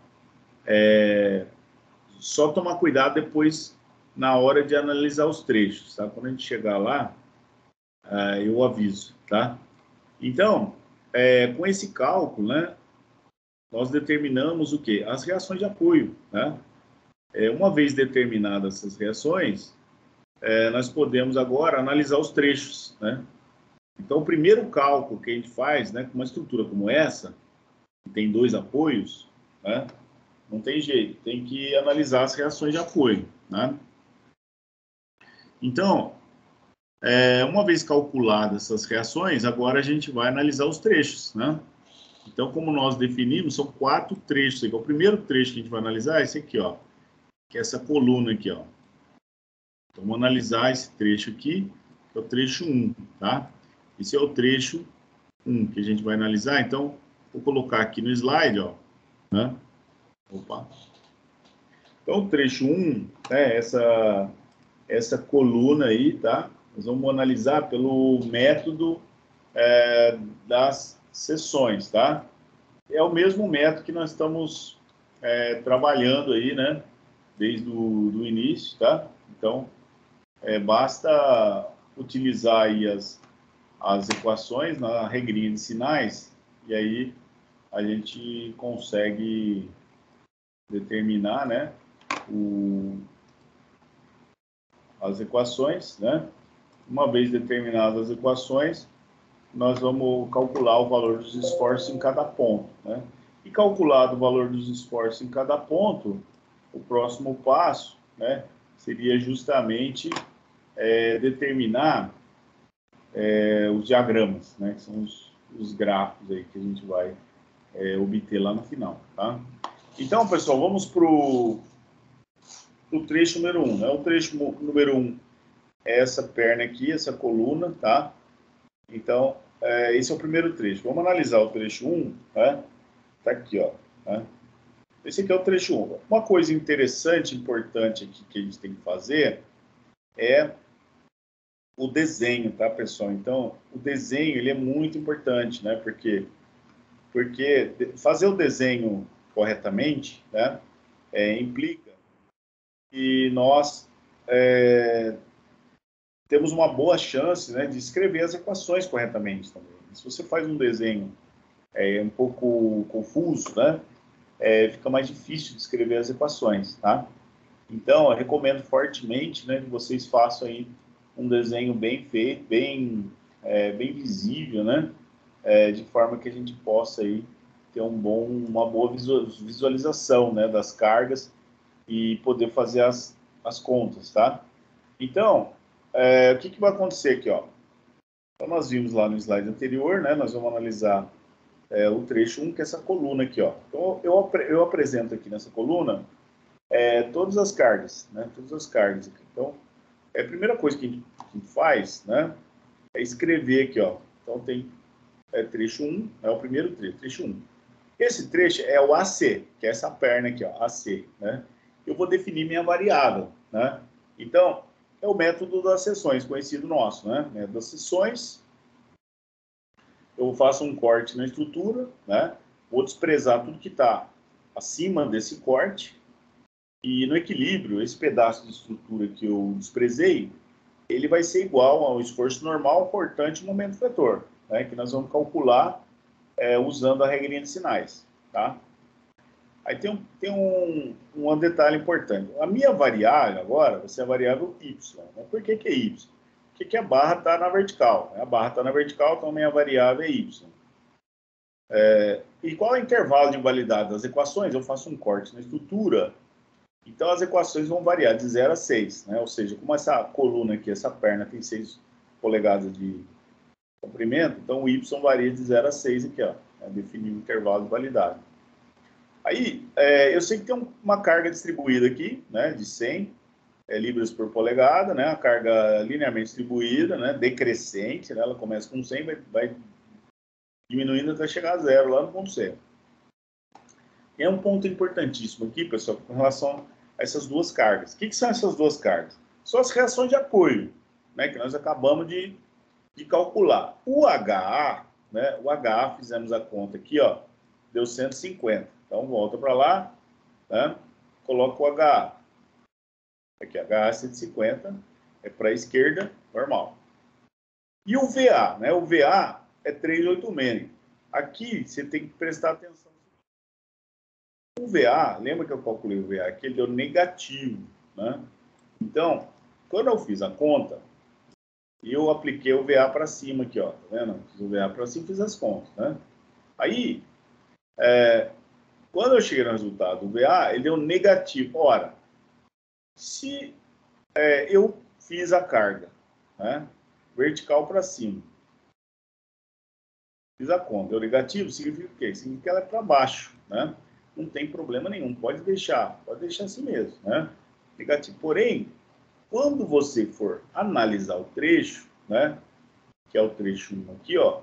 Só tomar cuidado depois na hora de analisar os trechos, tá? Quando a gente chegar lá, eu aviso, tá? Então, com esse cálculo, né, nós determinamos o quê? As reações de apoio, né? Uma vez determinadas essas reações, nós podemos agora analisar os trechos, né? Então, o primeiro cálculo que a gente faz, né, com uma estrutura como essa, que tem dois apoios, né, não tem jeito, tem que analisar as reações de apoio, né? Então, uma vez calculadas essas reações, agora a gente vai analisar os trechos, né? Então, como nós definimos, são 4 trechos. O primeiro trecho que a gente vai analisar é esse aqui, ó, que é essa coluna aqui, ó. Então, vamos analisar esse trecho aqui, que é o trecho 1, tá? Esse é o trecho 1 que a gente vai analisar. Então, vou colocar aqui no slide, ó, né? Opa. Então, o trecho 1, né, essa coluna aí, tá? Nós vamos analisar pelo método das seções, tá? É o mesmo método que nós estamos trabalhando aí, né? Desde o início, tá? Então, basta utilizar aí as equações na regrinha de sinais e aí a gente consegue determinar, né? As equações, né? Uma vez determinadas as equações, nós vamos calcular o valor dos esforços em cada ponto, né? E calculado o valor dos esforços em cada ponto, o próximo passo, né, seria justamente determinar os diagramas, né, que são os gráficos aí que a gente vai obter lá no final, tá? Então, pessoal, vamos para o trecho número 1, né? O trecho número 1 é essa perna aqui, essa coluna, tá? Então, esse é o primeiro trecho. Vamos analisar o trecho 1, né? Tá aqui, ó. Né? Esse aqui é o trecho 1. Uma coisa interessante, importante aqui que a gente tem que fazer é o desenho, tá, pessoal? Então, o desenho, ele é muito importante, né? Porque fazer o desenho corretamente, né? Implica que nós temos uma boa chance, né, de escrever as equações corretamente também. Se você faz um desenho um pouco confuso, né, fica mais difícil de escrever as equações, tá? Então, eu recomendo fortemente, né, que vocês façam aí um desenho bem feito, bem visível, né, de forma que a gente possa aí ter uma boa visualização, né, das cargas e poder fazer as contas, tá? Então, o que vai acontecer aqui, ó? Então, nós vimos lá no slide anterior, né? Nós vamos analisar o trecho 1, que é essa coluna aqui, ó. Então, eu apresento aqui nessa coluna todas as cargas, né? Todas as cargas aqui. Então, a primeira coisa que a gente faz, né? É escrever aqui, ó. Então, tem trecho 1, é o primeiro trecho 1. Esse trecho é o AC, que é essa perna aqui, ó, AC, né? Eu vou definir minha variável, né? Então, é o método das seções, conhecido nosso, né? Método das seções, eu faço um corte na estrutura, né? Vou desprezar tudo que está acima desse corte, e no equilíbrio, esse pedaço de estrutura que eu desprezei, ele vai ser igual ao esforço normal, cortante e momento vetor, né? Que nós vamos calcular usando a regrinha de sinais, tá? Aí tem um detalhe importante. A minha variável agora vai ser a variável y. Né? Por que é y? Porque a barra está na vertical. A barra está na vertical, então a minha variável é y. E qual é o intervalo de validade das equações? Eu faço um corte na estrutura. Então as equações vão variar de 0 a 6. Né? Ou seja, como essa coluna aqui, essa perna tem 6 polegadas de comprimento, então o y varia de 0 a 6 aqui, ó. Definir o intervalo de validade. Aí, eu sei que tem uma carga distribuída aqui, né, de 100 libras por polegada, né, a carga linearmente distribuída, né, decrescente, né, ela começa com 100, vai diminuindo até chegar a 0 lá no ponto C. E é um ponto importantíssimo aqui, pessoal, com relação a essas duas cargas. O que são essas duas cargas? São as reações de apoio, né, que nós acabamos de calcular. O HA, né, o HA, fizemos a conta aqui, ó, deu 150. Então, volta para lá, né? Coloca o HA. Aqui, HA 150, é para a esquerda, normal. E o VA, né? O VA é 386. Aqui, você tem que prestar atenção. O VA, lembra que eu calculei o VA? Aqui ele deu negativo, né? Então, quando eu fiz a conta, eu apliquei o VA para cima aqui, ó. Tá vendo? Fiz o VA para cima e fiz as contas, né? Aí, quando eu cheguei no resultado do VA, ele deu negativo. Ora, se eu fiz a carga, né, vertical para cima, fiz a conta, deu negativo, significa o quê? Significa que ela é para baixo, né? Não tem problema nenhum, pode deixar assim mesmo, né? Negativo. Porém, quando você for analisar o trecho, né, que é o trecho 1 aqui, ó,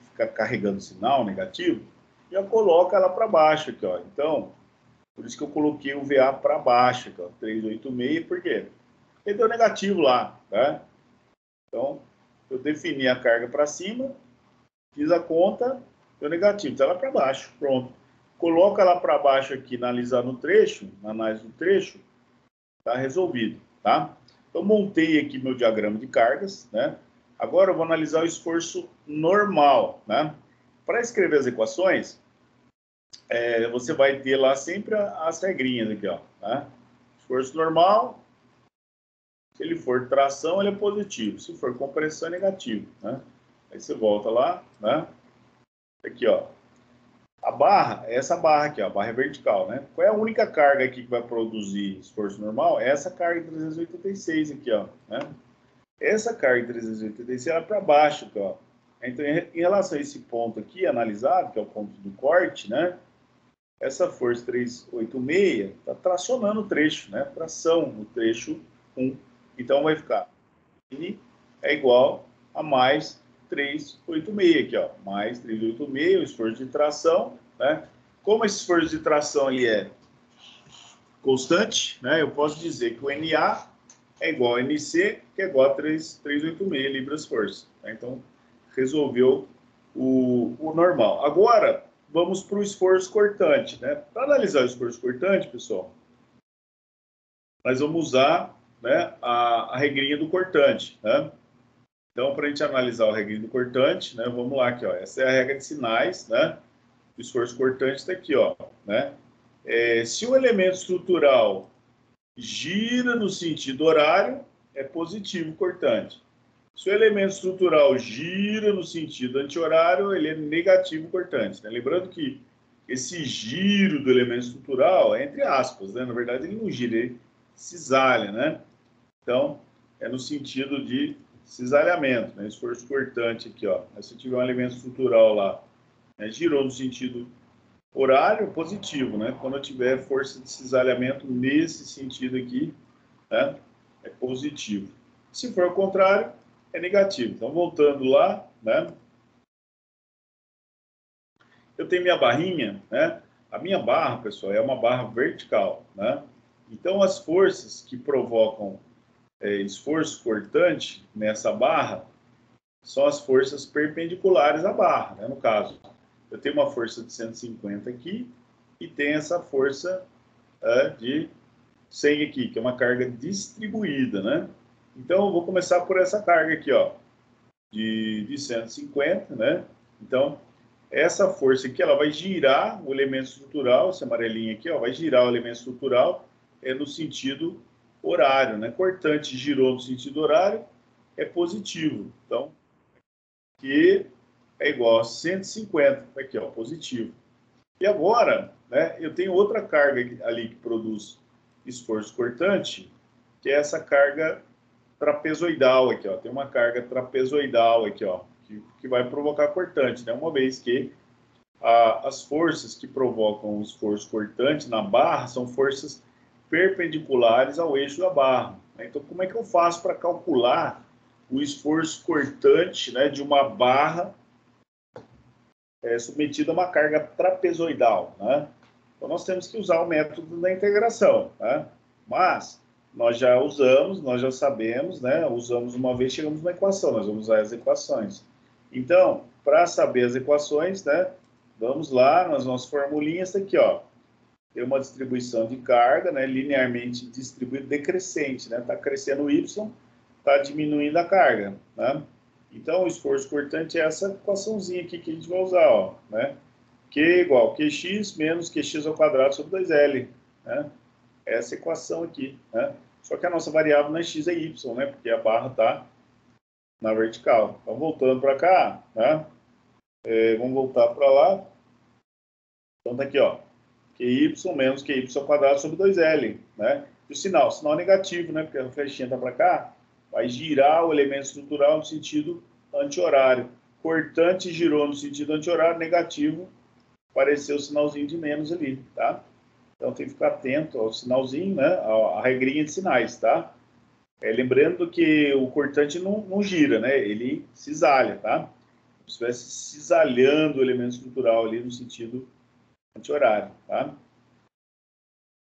ficar carregando sinal negativo, já coloca ela para baixo aqui, ó. Então, por isso que eu coloquei o VA para baixo, aqui, ó, 386, por quê? Porque deu negativo lá, tá? Então, eu defini a carga para cima, fiz a conta, deu negativo, está lá para baixo, pronto. Coloca lá para baixo aqui, analisar no trecho, na análise do trecho, está resolvido, tá? Então, montei aqui meu diagrama de cargas, né? Agora eu vou analisar o esforço normal, né? Para escrever as equações, você vai ter lá sempre as regrinhas aqui, ó, tá? Esforço normal, se ele for tração, ele é positivo, se for compressão, é negativo, né? Aí você volta lá, né? Aqui, ó. A barra é essa barra aqui, ó, a barra é vertical, né? Qual é a única carga aqui que vai produzir esforço normal? É essa carga de 386 aqui, ó, né? Essa carga de 386 ela é para baixo, aqui, ó. Então, em relação a esse ponto aqui analisado, que é o ponto do corte, né? Essa força 386 está tracionando o trecho, né? Tração no trecho 1. Então, vai ficar I é igual a mais 386 aqui, ó. Mais 386, o esforço de tração, né? Como esse esforço de tração ele é constante, né? Eu posso dizer que o NA é igual a NC, que é igual a 386 libras-força. Né? Então, resolveu o normal. Agora, vamos para o esforço cortante. Né? Para analisar o esforço cortante, pessoal, nós vamos usar, né, a regrinha do cortante. Né? Então, para a gente analisar a regrinha do cortante, né, vamos lá aqui. Ó, essa é a regra de sinais. Né? O esforço cortante está aqui. Ó, né? Se o elemento estrutural gira no sentido horário, é positivo cortante. Se o elemento estrutural gira no sentido anti-horário, ele é negativo cortante. Né? Lembrando que esse giro do elemento estrutural é entre aspas, né? Na verdade, ele não gira, ele cisalha, né? Então, é no sentido de cisalhamento, né? Esforço cortante aqui, ó. Se tiver um elemento estrutural lá, né, girou no sentido horário, positivo, né? Quando eu tiver força de cisalhamento nesse sentido aqui, né, é positivo. Se for o contrário, é negativo. Então, voltando lá, né, eu tenho minha barrinha, né? A minha barra, pessoal, é uma barra vertical, né? Então, as forças que provocam esforço cortante nessa barra são as forças perpendiculares à barra, né? No caso, eu tenho uma força de 150 aqui e tem essa força de 100 aqui, que é uma carga distribuída, né? Então, eu vou começar por essa carga aqui, ó, de 150, né? Então, essa força aqui, ela vai girar o elemento estrutural, esse amarelinho aqui, ó, vai girar o elemento estrutural no sentido horário, né? Cortante girou no sentido horário, é positivo. Então, Q é igual a 150, aqui, ó, positivo. E agora, né, eu tenho outra carga ali que produz esforço cortante, que é essa carga trapezoidal aqui, ó. Tem uma carga trapezoidal aqui, ó, que vai provocar cortante, né? Uma vez que as forças que provocam o esforço cortante na barra são forças perpendiculares ao eixo da barra. Né? Então, como é que eu faço para calcular o esforço cortante, né, de uma barra submetida a uma carga trapezoidal, né? Então, nós temos que usar o método da integração, né? Mas nós já usamos, nós já sabemos, né? Usamos uma vez, chegamos na equação, nós vamos usar as equações. Então, para saber as equações, né? Vamos lá nas nossas formulinhas, tá aqui, ó. Tem uma distribuição de carga, né? Linearmente distribuída, decrescente, né? Está crescendo o y, está diminuindo a carga, né? Então, o esforço cortante é essa equaçãozinha aqui que a gente vai usar, ó, né? Q igual a Qx menos Qx ao quadrado sobre 2L, né? Essa equação aqui, né? Só que a nossa variável não é x, é y, né? Porque a barra está na vertical. Então, voltando para cá, né? Vamos voltar para lá. Então, tá aqui, ó. Qy menos Qy ao quadrado sobre 2L, né? E o sinal é negativo, né? Porque a flechinha está para cá, vai girar o elemento estrutural no sentido anti-horário. Cortante girou no sentido anti-horário, negativo, apareceu o sinalzinho de menos ali, tá? Então tem que ficar atento ao sinalzinho, né? A regrinha de sinais, tá? Lembrando que o cortante não gira, né? Ele cisalha, tá? Como se estivesse cisalhando o elemento estrutural ali no sentido anti-horário, tá?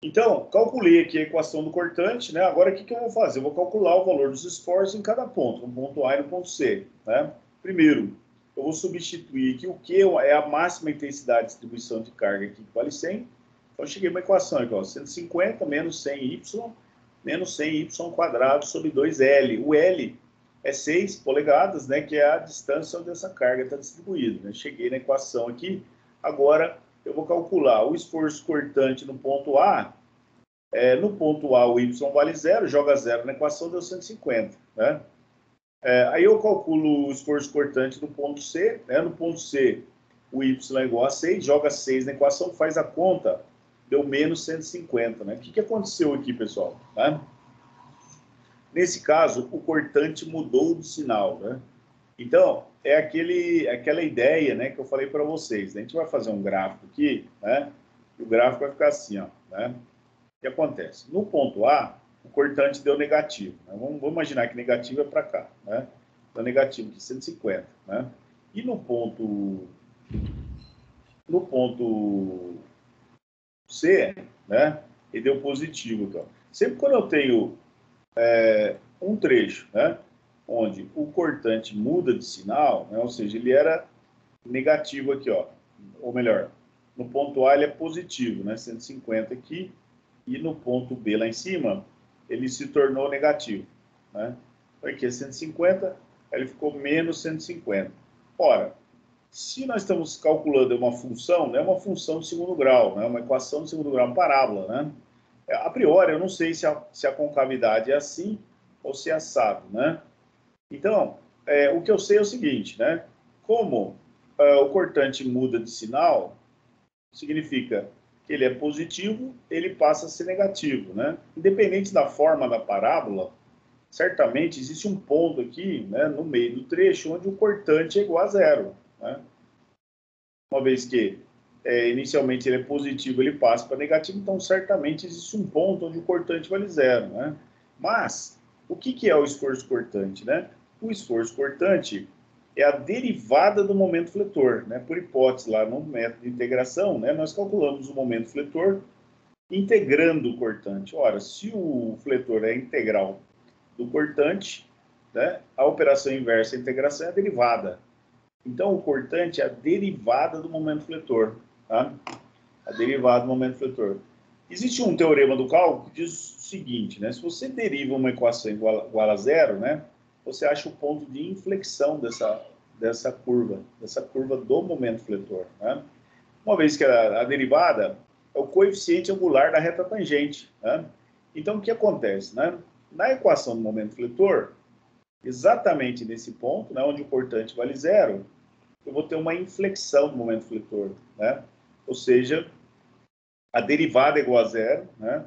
Então, calculei aqui a equação do cortante, né? Agora, o que eu vou fazer? Eu vou calcular o valor dos esforços em cada ponto, no ponto A e no ponto C, né? Primeiro, eu vou substituir aqui o que é a máxima intensidade de distribuição de carga aqui, que vale 100. Então, eu cheguei a uma equação aqui, ó, 150 menos 100y, menos 100y ao quadrado sobre 2L. O L é 6 polegadas, né? Que é a distância onde essa carga está distribuída, né? Cheguei na equação aqui, agora eu vou calcular o esforço cortante no ponto A. No ponto A, o y vale 0, joga 0 na equação, deu 150. Né? Aí eu calculo o esforço cortante no ponto C. Né? No ponto C, o y é igual a 6, joga 6 na equação, faz a conta, deu menos 150, né? O que aconteceu aqui, pessoal? Tá? Nesse caso, o cortante mudou de sinal, né? Então, é aquela ideia, né, que eu falei para vocês. A gente vai fazer um gráfico aqui, né? E o gráfico vai ficar assim, ó, né? O que acontece? No ponto A, o cortante deu negativo. Né? Vamos imaginar que negativo é para cá, né? Então, negativo de 150, né? E no ponto C, né? Ele deu positivo, então. Sempre quando eu tenho um trecho, né? Onde o cortante muda de sinal, né? Ou seja, ele era negativo aqui, ó. Ou melhor, no ponto A ele é positivo, né? 150 aqui. E no ponto B lá em cima, ele se tornou negativo, né? Então, aqui é 150, aí ele ficou menos 150. Ora, se nós estamos calculando uma função, não é uma função de segundo grau, né? Uma equação de segundo grau, uma parábola, né? A priori, eu não sei se a concavidade é assim ou se é assado, né? Então, o que eu sei é o seguinte, né? Como o cortante muda de sinal, significa que ele é positivo, ele passa a ser negativo, né? Independente da forma da parábola, certamente existe um ponto aqui, né, no meio do trecho, onde o cortante é igual a zero, né? Uma vez que inicialmente ele é positivo, ele passa para negativo, então certamente existe um ponto onde o cortante vale zero, né? Mas, o que é o esforço cortante, né? O esforço cortante é a derivada do momento fletor, né? Por hipótese, lá no método de integração, né, nós calculamos o momento fletor integrando o cortante. Ora, se o fletor é integral do cortante, né, a operação inversa da integração é a derivada. Então, o cortante é a derivada do momento fletor, tá? A derivada do momento fletor. Existe um teorema do cálculo que diz o seguinte, né? Se você deriva uma equação igual a zero, né, você acha o ponto de inflexão dessa curva do momento fletor, né? Uma vez que a derivada é o coeficiente angular da reta tangente, né? Então, o que acontece, né? Na equação do momento fletor, exatamente nesse ponto, né, onde o cortante vale zero, eu vou ter uma inflexão do momento fletor, né? Ou seja, a derivada é igual a zero, né?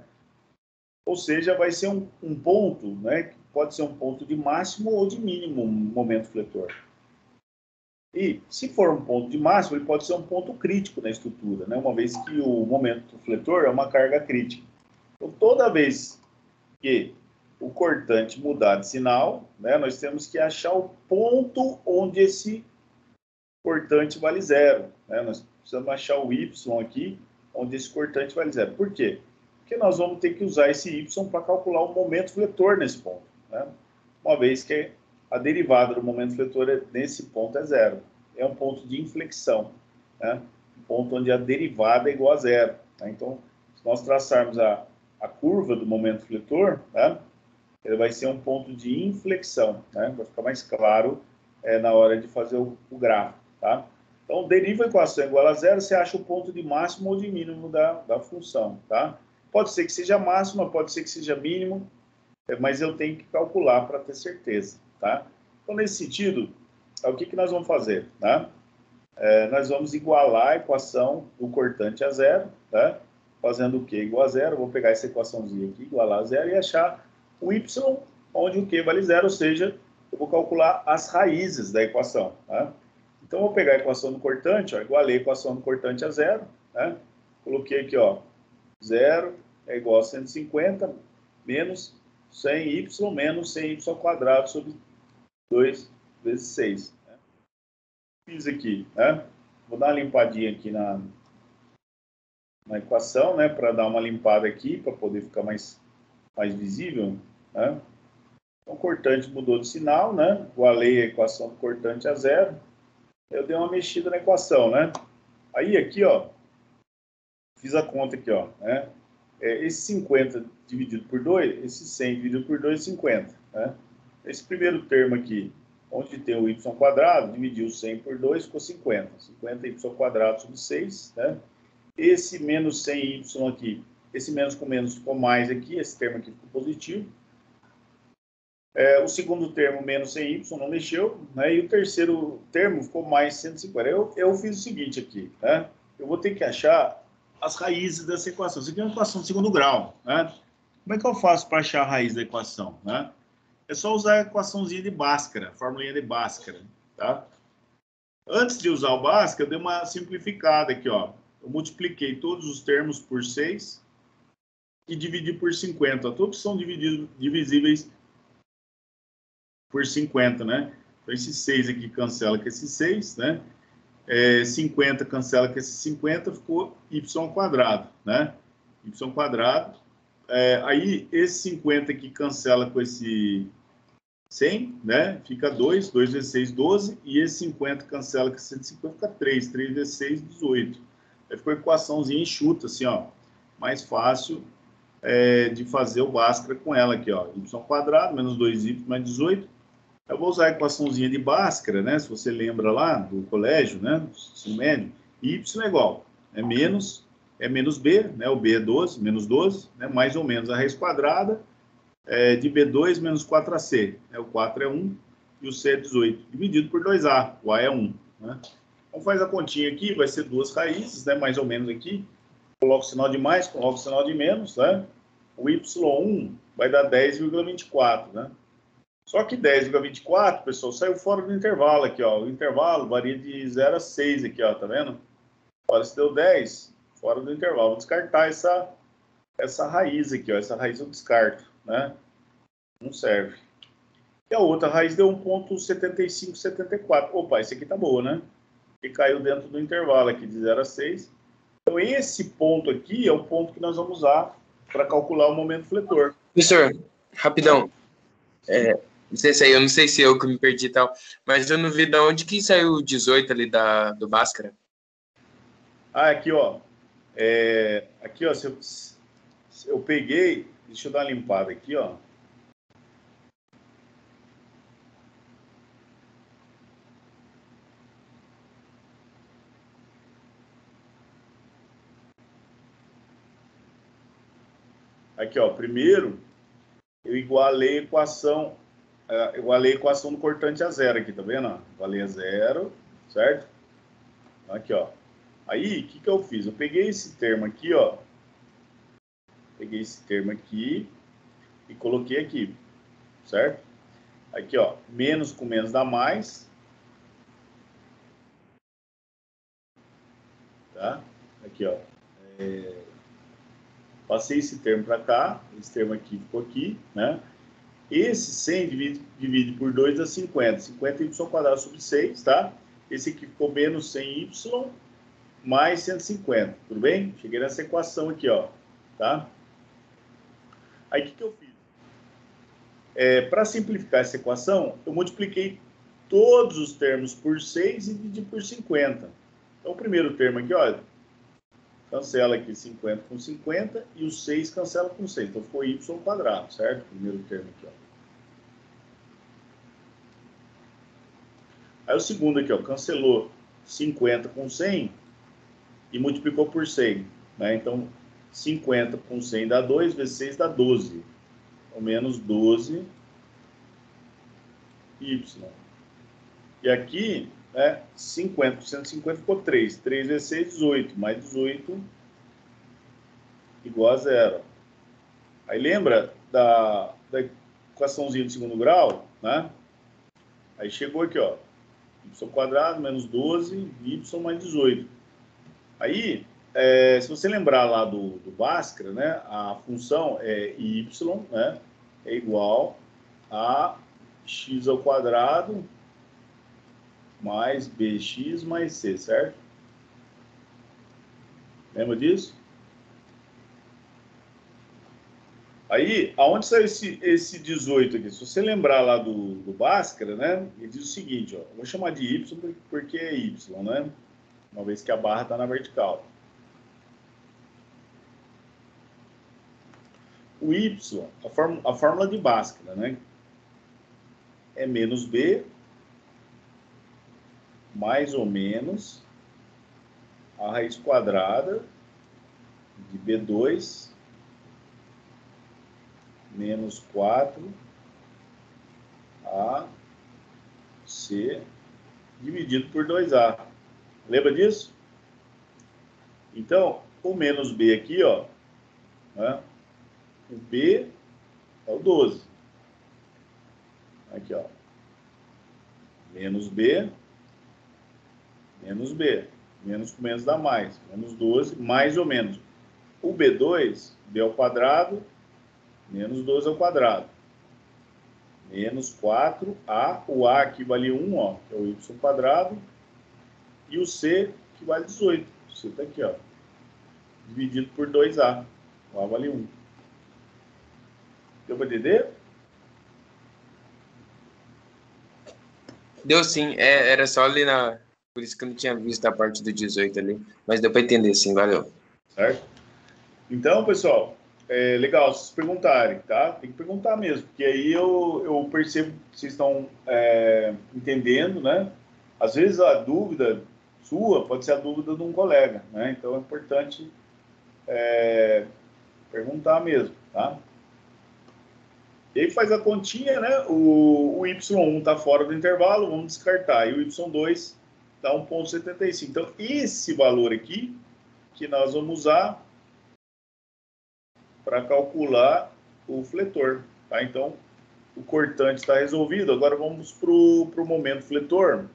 Ou seja, vai ser um ponto, né? Que pode ser um ponto de máximo ou de mínimo momento fletor. E, se for um ponto de máximo, ele pode ser um ponto crítico na estrutura, né? Uma vez que o momento fletor é uma carga crítica. Então, toda vez que o cortante mudar de sinal, né, nós temos que achar o ponto onde esse cortante vale zero, né? Nós precisamos achar o y aqui, onde esse cortante vale zero. Por quê? Porque nós vamos ter que usar esse y para calcular o momento fletor nesse ponto, né? Uma vez que a derivada do momento fletor nesse ponto é zero. É um ponto de inflexão, né? Um ponto onde a derivada é igual a zero, né? Então, se nós traçarmos a curva do momento fletor, né, ele vai ser um ponto de inflexão, né? Vai ficar mais claro na hora de fazer o gráfico, tá? Então, deriva a equação igual a zero, você acha o ponto de máximo ou de mínimo da função, tá? Pode ser que seja máxima, pode ser que seja mínimo, mas eu tenho que calcular para ter certeza, tá? Então, nesse sentido, o que nós vamos fazer, tá? Nós vamos igualar a equação do cortante a zero, tá? Fazendo o Q igual a zero, vou pegar essa equaçãozinha aqui, igualar a zero, e achar o Y, onde o Q vale zero, ou seja, eu vou calcular as raízes da equação, tá? Então, eu vou pegar a equação do cortante, ó, igualei a equação do cortante a zero, né? Coloquei aqui, ó, zero é igual a 150 menos 100y menos 100y ao quadrado sobre 2 vezes 6. Né? Fiz aqui, né? Vou dar uma limpadinha aqui na equação, né? Para dar uma limpada aqui, para poder ficar mais visível, né? Então, o cortante mudou de sinal, né? Igualei a equação do cortante a zero. Eu dei uma mexida na equação, né? Aí, aqui, ó, fiz a conta aqui, ó, né? Esse 50 dividido por 2, esse 100 dividido por 2 é 50, né? Esse primeiro termo aqui, onde tem o y quadrado, dividiu 100 por 2, ficou 50. 50y quadrado sobre 6, né? Esse menos 100y aqui, esse menos com menos ficou mais aqui, esse termo aqui ficou positivo. O segundo termo, menos 100y, não mexeu, né? E o terceiro termo ficou mais 150. Eu fiz o seguinte aqui, né? Eu vou ter que achar as raízes dessa equação. Isso aqui é uma equação de segundo grau, né? Como é que eu faço para achar a raiz da equação, né? É só usar a equaçãozinha de Bhaskara, a formulinha de Bhaskara, tá? Antes de usar o Bhaskara, eu dei uma simplificada aqui, ó. Eu multipliquei todos os termos por 6 e dividi por 50. Todos são divisíveis por 50, né? Então, esse 6 aqui cancela com esse 6, né? 50 cancela com esse 50, ficou y quadrado, né? Y quadrado. Aí, esse 50 aqui cancela com esse 100, né? Fica 2, 2 vezes 6, 12. E esse 50 cancela com 150, fica 3. 3 vezes 6, 18. Aí ficou a equaçãozinha enxuta, assim, ó. Mais fácil de fazer o Bhaskara com ela aqui, ó. Y quadrado, menos 2y mais 18. Eu vou usar a equaçãozinha de Bhaskara, né? Se você lembra lá do colégio, né? Do ensino médio. Y é igual. É menos B, né? O B é 12, menos 12, né? Mais ou menos a raiz quadrada de B2 menos 4AC. O 4 é 1 e o C é 18. Dividido por 2A. O A é 1. Né? Então faz a continha aqui, vai ser duas raízes, né? Mais ou menos aqui. Coloca o sinal de mais, coloca o sinal de menos, né? O Y1 vai dar 10,24, né? Só que 10,24, pessoal, saiu fora do intervalo aqui, ó. O intervalo varia de 0 a 6 aqui, ó, tá vendo? Olha, se deu 10, fora do intervalo. Vou descartar essa raiz aqui, ó. Essa raiz eu descarto, né? Não serve. E a outra raiz deu 1,7574. Opa, esse aqui tá boa, né? E caiu dentro do intervalo aqui de 0 a 6. Então, esse ponto aqui é o ponto que nós vamos usar para calcular o momento fletor. Professor, rapidão. Não sei se eu não sei se eu que me perdi e tal, mas eu não vi de onde que saiu o 18 ali do Bhaskara. Aqui, ó. Aqui, ó, eu peguei, deixa eu dar uma limpada aqui, ó. Aqui, ó, primeiro eu igualei a equação do cortante a zero aqui, tá vendo? Igualei a zero, certo? Aqui, ó. Aí, o que eu fiz? Eu peguei esse termo aqui, ó. Peguei esse termo aqui e coloquei aqui, certo? Aqui, ó, menos com menos dá mais. Tá? Aqui, ó. Passei esse termo para cá, esse termo aqui ficou aqui, né? Esse 100 divide por 2 dá 50. 50y quadrado sobre 6, tá? Esse aqui ficou menos 100y mais 150, tudo bem? Cheguei nessa equação aqui, ó, tá? Aí, o que eu fiz? Para simplificar essa equação, eu multipliquei todos os termos por 6 e dividi por 50. Então, o primeiro termo aqui, ó, cancela aqui 50 com 50 e o 6 cancela com 6. Então, ficou y quadrado, certo? Primeiro termo aqui, ó. Aí, o segundo aqui, ó, cancelou 50 com 100 e multiplicou por 100. Né? Então, 50 com 100 dá 2, vezes 6 dá 12. Então, menos 12 y. E aqui, 50 por 150 ficou 3. 3 vezes 6, 18. Mais 18 igual a zero. Aí lembra da equaçãozinha do segundo grau, né? Aí chegou aqui, ó. Y quadrado menos 12, y mais 18. Aí, se você lembrar lá do Bhaskara, né? A função é y, né? É igual a x ao quadrado mais bx mais c, certo? Lembra disso? Aí, aonde saiu esse 18 aqui? Se você lembrar lá do Bhaskara, né? Ele diz o seguinte, ó. Eu vou chamar de y porque é y, né? Uma vez que a barra está na vertical. O y, a fórmula de Bhaskara, né? É menos b mais ou menos a raiz quadrada de b2 menos 4 AC dividido por 2A. Lembra disso? Então, o menos B aqui, ó, né? O B é o 12. Aqui, ó. Menos B, menos B. Menos com menos dá mais. Menos 12, mais ou menos. O B2, B ao quadrado, menos 12 ao quadrado. Menos 4A. O A aqui vale 1, ó, que é o Y quadrado. E o C, que vale 18. O C tá aqui, ó. Dividido por 2A. O A vale 1. Deu para entender? Deu sim, era só ali na... Por isso que eu não tinha visto a parte do 18 ali. Mas deu para entender sim, valeu. Certo? Então, pessoal, é legal vocês perguntarem, tá? Tem que perguntar mesmo, porque aí eu percebo que vocês estão entendendo, né? Às vezes a dúvida sua pode ser a dúvida de um colega, né? Então é importante perguntar mesmo, tá? E aí faz a continha, né? O Y1 está fora do intervalo, vamos descartar. E o Y2 dá 1,75. Então, esse valor aqui que nós vamos usar para calcular o fletor, tá? Então, o cortante está resolvido. Agora vamos para o momento fletor.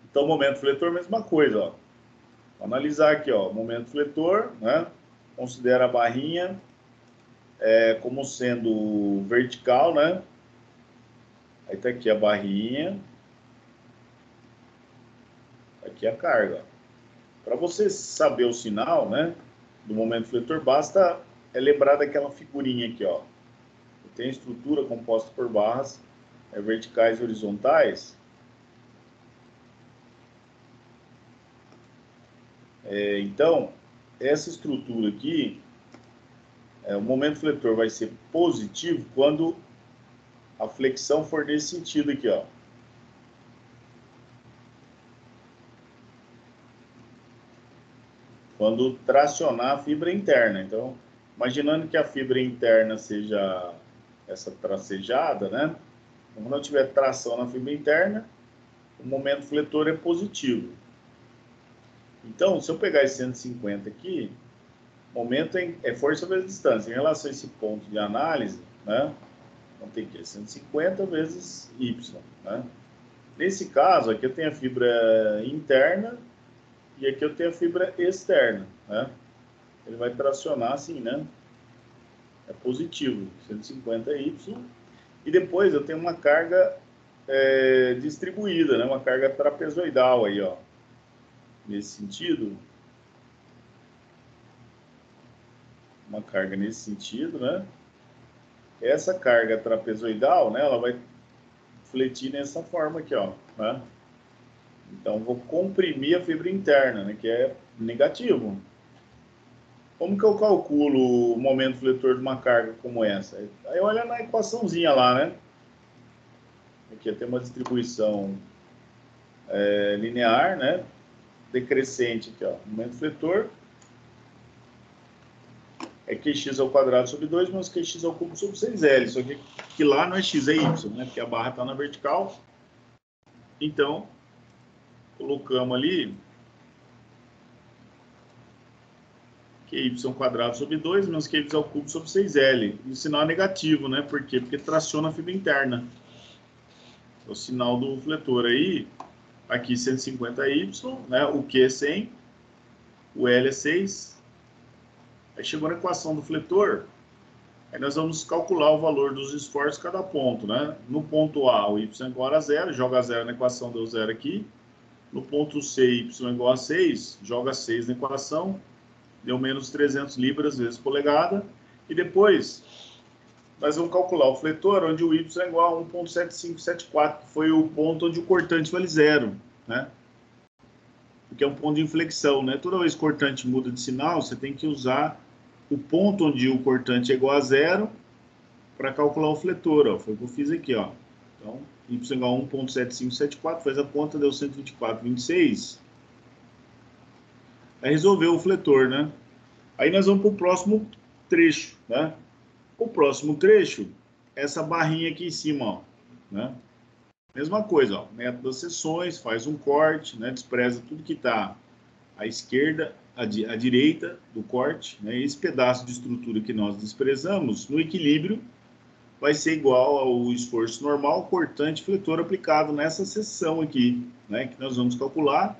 Então, momento fletor, mesma coisa, ó. Vou analisar aqui, ó, momento fletor, né? Considera a barrinha como sendo vertical, né? Aí tá aqui a barrinha. Aqui a carga. Para você saber o sinal, né, do momento fletor, basta lembrar daquela figurinha aqui, ó. Tem estrutura composta por barras verticais e horizontais. Então, essa estrutura aqui, o momento fletor vai ser positivo quando a flexão for nesse sentido aqui, ó. Quando tracionar a fibra interna. Então, imaginando que a fibra interna seja essa tracejada, né? Quando não tiver tração na fibra interna, o momento fletor é positivo. Então, se eu pegar esse 150 aqui, momento é força vezes distância. Em relação a esse ponto de análise, né? Então, tem que 150 vezes Y, né? Nesse caso, aqui eu tenho a fibra interna e aqui eu tenho a fibra externa, né? Ele vai tracionar assim, né? É positivo, 150Y. E depois eu tenho uma carga distribuída, né? Uma carga trapezoidal aí, ó. Nesse sentido. Uma carga nesse sentido, né? Essa carga trapezoidal, né? Ela vai fletir nessa forma aqui, ó. Né? Então, vou comprimir a fibra interna, né? Que é negativo. Como que eu calculo o momento fletor de uma carga como essa? Aí olha na equaçãozinha lá, né? Aqui tem uma distribuição linear, né? Decrescente aqui, ó. Momento fletor é Qx ao quadrado sobre 2 menos Qx ao cubo sobre 6L. Só que lá não é x, é y, né? Porque a barra está na vertical. Então, colocamos ali Qy ao quadrado sobre 2 menos Qx ao cubo sobre 6L. E o sinal é negativo, né? Por quê? Porque traciona a fibra interna. É o sinal do fletor aí. Aqui 150Y, né? O Q é 100, o L é 6. Aí chegou na equação do fletor, aí nós vamos calcular o valor dos esforços cada ponto, né? No ponto A, o Y é igual a 0, joga 0 na equação, deu 0 aqui. No ponto C, Y é igual a 6, joga 6 na equação, deu menos 300 libras vezes polegada. E depois, nós vamos calcular o fletor, onde o Y é igual a 1,7574, que foi o ponto onde o cortante vale 0, né? Porque é um ponto de inflexão, né? Toda vez que o cortante muda de sinal, você tem que usar o ponto onde o cortante é igual a 0 para calcular o fletor, ó. Foi o que eu fiz aqui, ó. Então, y igual a 1,7574, faz a conta, deu 124,26. Aí resolveu o fletor, né? Aí nós vamos para o próximo trecho, né? O próximo trecho, essa barrinha aqui em cima, ó, né? Mesma coisa, ó, método das seções, faz um corte, né? Despreza tudo que está à esquerda, à direita do corte, né? Esse pedaço de estrutura que nós desprezamos, no equilíbrio, vai ser igual ao esforço normal, cortante, fletor aplicado nessa seção aqui, né? Que nós vamos calcular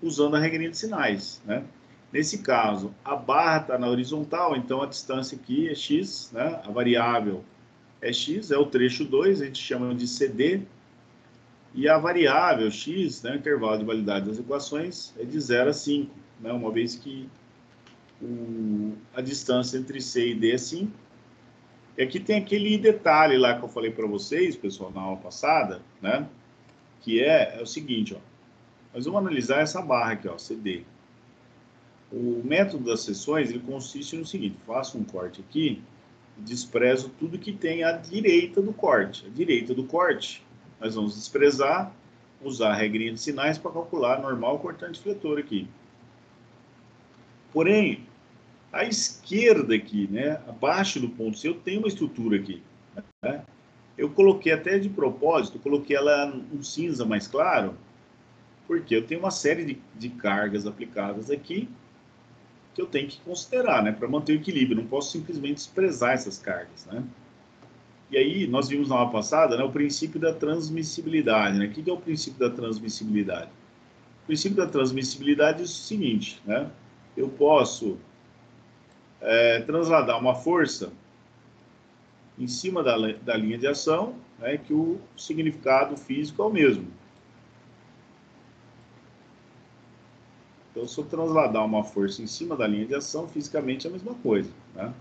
usando a regrinha de sinais, né? Nesse caso, a barra está na horizontal, então a distância aqui é x, né? A variável é x, é o trecho 2, a gente chama de CD, e a variável x, né, o intervalo de validade das equações, é de 0 a 5, né, uma vez que a distância entre C e D é 5. E aqui tem aquele detalhe lá que eu falei para vocês, pessoal, na aula passada, né, que é o seguinte, ó, nós vamos analisar essa barra aqui, ó, CD. O método das seções, ele consiste no seguinte, faço um corte aqui, desprezo tudo que tem à direita do corte. À direita do corte, nós vamos desprezar, usar a regrinha de sinais para calcular normal, cortante, fletor aqui. Porém, à esquerda aqui, né, abaixo do ponto C, eu tenho uma estrutura aqui. Né? Eu coloquei até de propósito, coloquei ela um cinza mais claro, porque eu tenho uma série de cargas aplicadas aqui que eu tenho que considerar, né, para manter o equilíbrio. Eu não posso simplesmente desprezar essas cargas, né? E aí, nós vimos na aula passada, né, o princípio da transmissibilidade. Né? O que é o princípio da transmissibilidade? O princípio da transmissibilidade é o seguinte, né? Eu posso transladar uma força em cima da linha de ação, né, que o significado físico é o mesmo. Então, se eu transladar uma força em cima da linha de ação, fisicamente é a mesma coisa. Né?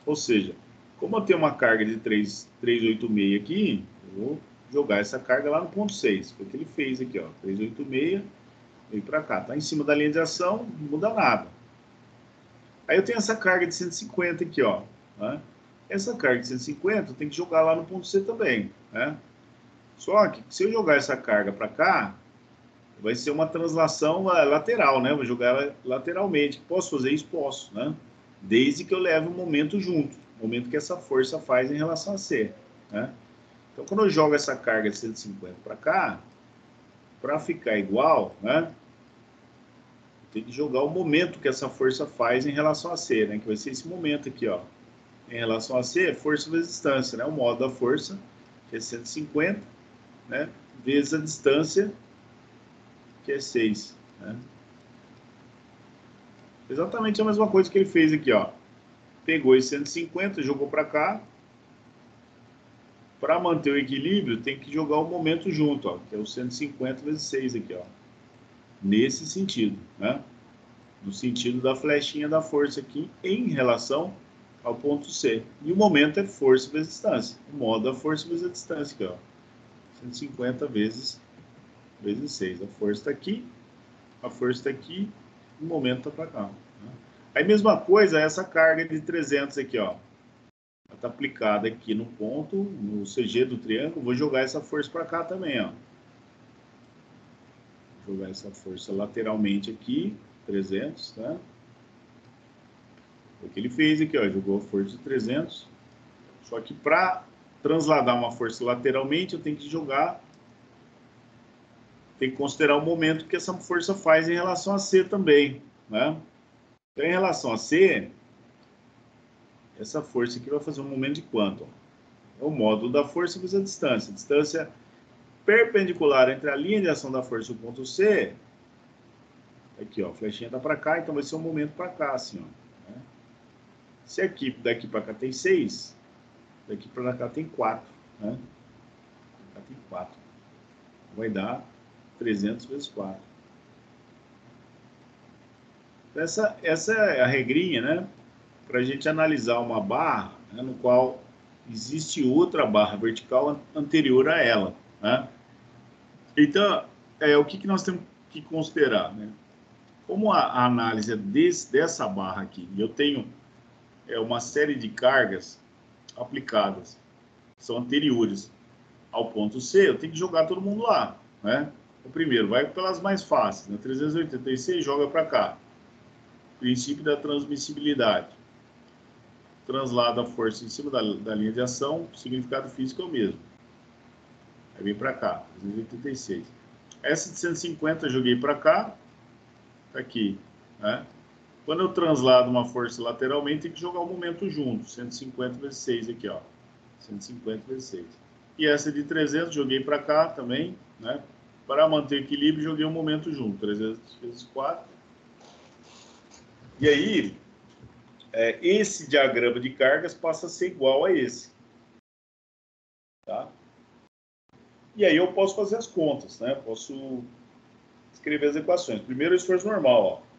Ou seja, como eu tenho uma carga de 386 aqui, eu vou jogar essa carga lá no ponto 6. Foi o que ele fez aqui, ó. 386, veio para cá. Está em cima da linha de ação, não muda nada. Aí eu tenho essa carga de 150 aqui, ó. Né? Essa carga de 150 eu tenho que jogar lá no ponto C também. Né? Só que se eu jogar essa carga para cá, vai ser uma translação lateral, né? Vou jogar ela lateralmente. Posso fazer isso? Posso, né? Desde que eu leve o momento junto, o momento que essa força faz em relação a C, né? Então, quando eu jogo essa carga de 150 para cá, para ficar igual, né? Eu tenho que jogar o momento que essa força faz em relação a C, né? Que vai ser esse momento aqui, ó. Em relação a C, força vezes distância, né? O modo da força, que é 150, né? Vezes a distância, que é 6, né? Exatamente a mesma coisa que ele fez aqui, ó. Pegou esse 150, jogou para cá. Para manter o equilíbrio, tem que jogar o momento junto, ó, que é o 150 vezes 6 aqui, ó. Nesse sentido, né? No sentido da flechinha da força aqui em relação ao ponto C. E o momento é força vezes distância. O modo da força vezes a distância aqui, ó. 150 vezes 6. A força está aqui, a força está aqui, o momento está para cá. Né? Aí, mesma coisa, essa carga de 300 aqui, ó. Ela está aplicada aqui no ponto, no CG do triângulo. Vou jogar essa força para cá também, ó. Vou jogar essa força lateralmente aqui, 300, tá? O que ele fez aqui, ó, jogou a força de 300. Só que para transladar uma força lateralmente, eu tenho que jogar, tem que considerar o momento que essa força faz em relação a C também, né? Então, em relação a C, essa força aqui vai fazer um momento de quanto? É o módulo da força vezes a distância. A distância perpendicular entre a linha de ação da força e o ponto C, aqui, ó, a flechinha tá para cá, então vai ser um momento para cá, assim, ó. Né? Se aqui, daqui para cá tem 6, daqui para cá tem 4, né? Cá tem 4. Vai dar 300 vezes 4. Essa é a regrinha, né? Para a gente analisar uma barra, né, no qual existe outra barra vertical anterior a ela, né? Então, o que nós temos que considerar, né? Como a análise é dessa barra aqui, eu tenho uma série de cargas aplicadas, são anteriores ao ponto C, eu tenho que jogar todo mundo lá, né? O primeiro, vai pelas mais fáceis, né? 386, joga para cá. Princípio da transmissibilidade. Translada a força em cima da linha de ação, o significado físico é o mesmo. Aí vem para cá, 386. Essa de 150 eu joguei para cá, tá aqui, né? Quando eu translado uma força lateralmente, tem que jogar o momento junto, 150 vezes 6 aqui, ó. 150 vezes 6. E essa de 300, joguei para cá também, né? Para manter equilíbrio, joguei um momento junto, 300 vezes 4. E aí, esse diagrama de cargas passa a ser igual a esse. Tá? E aí eu posso fazer as contas, né? Posso escrever as equações. Primeiro, o esforço normal, ó.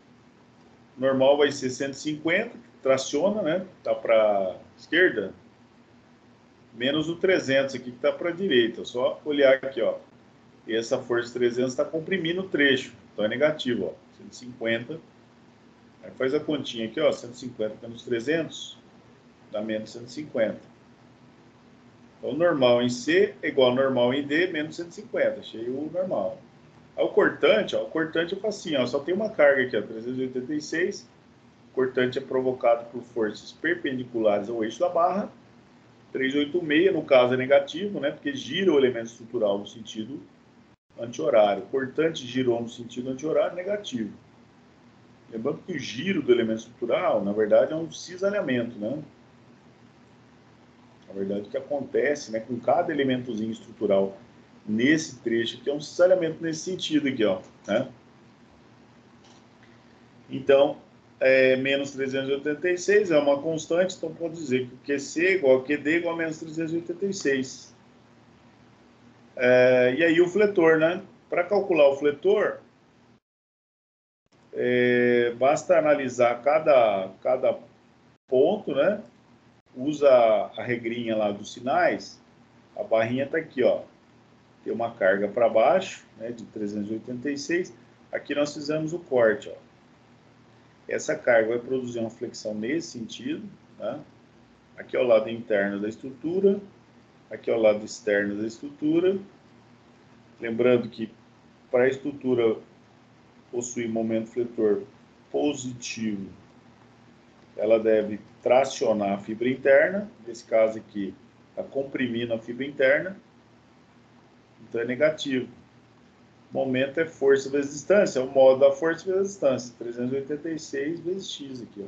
Normal vai ser 150, traciona, né? Tá para esquerda, menos o 300 aqui que tá para direita. Só olhar aqui, ó. E essa força 300 está comprimindo o trecho, então é negativo, ó. 150. Aí faz a continha aqui, ó. 150 menos 300 dá menos 150. Então, normal em C é igual a normal em D menos 150. Achei o normal. Aí o cortante, ó, o cortante eu faço assim, ó, só tem uma carga aqui, ó, 386. O cortante é provocado por forças perpendiculares ao eixo da barra. 386, no caso, é negativo, né, porque gira o elemento estrutural no sentido anti-horário. O cortante girou no sentido anti-horário, negativo. Lembrando que o giro do elemento estrutural, na verdade, é um cisalhamento, né? Na verdade, o que acontece, né, com cada elementozinho estrutural nesse trecho aqui é um cisalhamento nesse sentido aqui, ó, né? Então, menos 386 é uma constante, então pode dizer que o QC igual a QD igual a menos 386. E aí o fletor, né? Para calcular o fletor, basta analisar cada ponto, né? Usa a regrinha lá dos sinais, a barrinha está aqui, ó. Tem uma carga para baixo, né, de 386. Aqui nós fizemos o corte, ó. Essa carga vai produzir uma flexão nesse sentido, né? Aqui é o lado interno da estrutura, aqui é o lado externo da estrutura. Lembrando que para a estrutura possuir momento fletor positivo, ela deve tracionar a fibra interna. Nesse caso aqui, está comprimindo a fibra interna. Então é negativo. Momento é força vezes distância, é o modo da força vezes distância. 386 vezes x aqui, ó.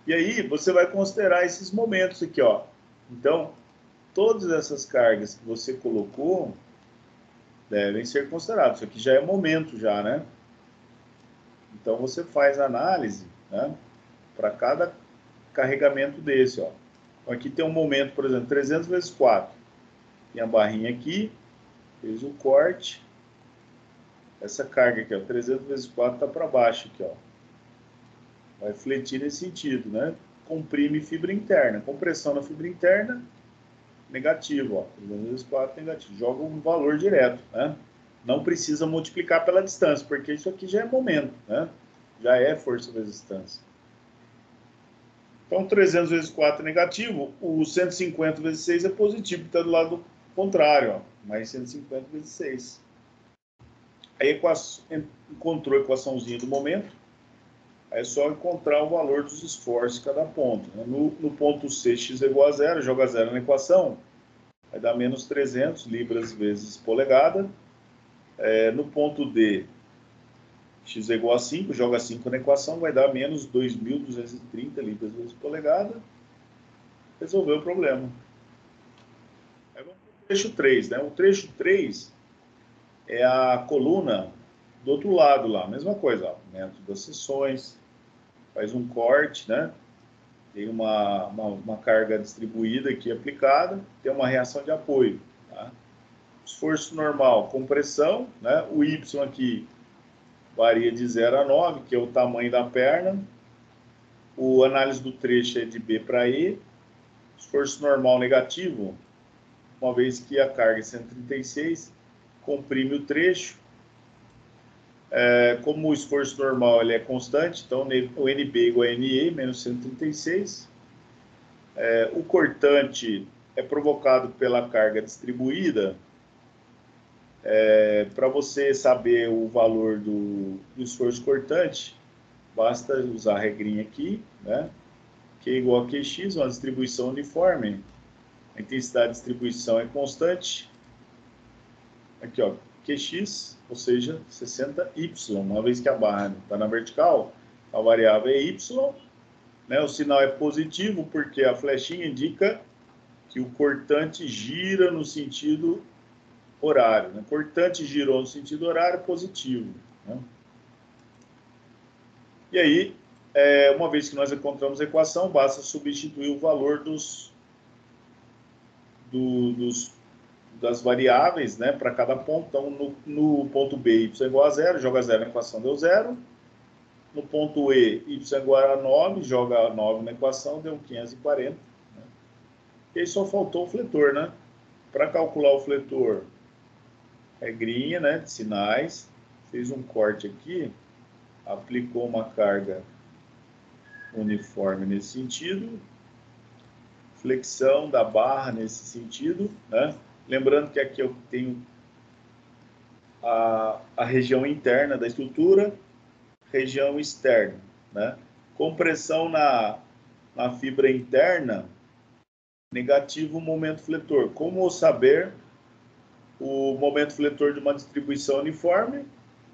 E aí você vai considerar esses momentos aqui, ó. Então, todas essas cargas que você colocou devem ser consideradas. Isso aqui já é momento já, né? Então você faz a análise, né, para cada carregamento desse, ó. Então, aqui tem um momento, por exemplo, 300 vezes 4. Tem a barrinha aqui, fez o corte. Essa carga aqui, ó, 300 vezes 4 está para baixo aqui, ó. Vai fletir nesse sentido, né? Comprime fibra interna. Compressão na fibra interna, negativo, ó. 300 vezes 4, negativo. Joga um valor direto, né? Não precisa multiplicar pela distância, porque isso aqui já é momento, né? Já é força vezes distância. Então, 300 vezes 4 é negativo, o 150 vezes 6 é positivo, que está do lado contrário, ó. Mais 150 vezes 6. Aí encontrou a equaçãozinha do momento, aí é só encontrar o valor dos esforços de cada ponto, né? No ponto C, x é igual a zero, joga zero na equação, vai dar menos 300 libras vezes polegada. No ponto D, x é igual a 5, joga 5 na equação, vai dar menos 2.230 libras vezes polegada. Resolveu o problema. Aí vamos para o trecho 3, né? O trecho 3 é a coluna do outro lado lá, mesma coisa, ó, método das seções, faz um corte, né? Tem uma carga distribuída aqui aplicada, tem uma reação de apoio, tá? Esforço normal, compressão, né? O Y aqui varia de 0 a 9, que é o tamanho da perna. O análise do trecho é de B para E. Esforço normal negativo, uma vez que a carga é 136, comprime o trecho. Como o esforço normal ele é constante, então o NB igual a NE, menos 136. O cortante é provocado pela carga distribuída. Para você saber o valor do esforço cortante, basta usar a regrinha aqui, né? Q igual a QX, uma distribuição uniforme. A intensidade de distribuição é constante. aqui, ó, QX, ou seja, 60Y, uma vez que a barra está na vertical, a variável é Y, né? O sinal é positivo porque a flechinha indica que o cortante gira no sentido horário, né? Cortante girou no sentido horário, positivo, né? E aí, uma vez que nós encontramos a equação, basta substituir o valor das variáveis, né, para cada ponto. Então, no ponto B, y igual a 0, joga 0 na equação, deu 0. No ponto E, y igual a 9, joga 9 na equação, deu 540. Né? E aí só faltou o fletor, né? Para calcular o fletor, regrinha, né, de sinais, fez um corte aqui, aplicou uma carga uniforme nesse sentido, flexão da barra nesse sentido, né? Lembrando que aqui eu tenho a região interna da estrutura, região externa, né? Compressão na fibra interna, negativo momento fletor. Como saber o momento fletor de uma distribuição uniforme?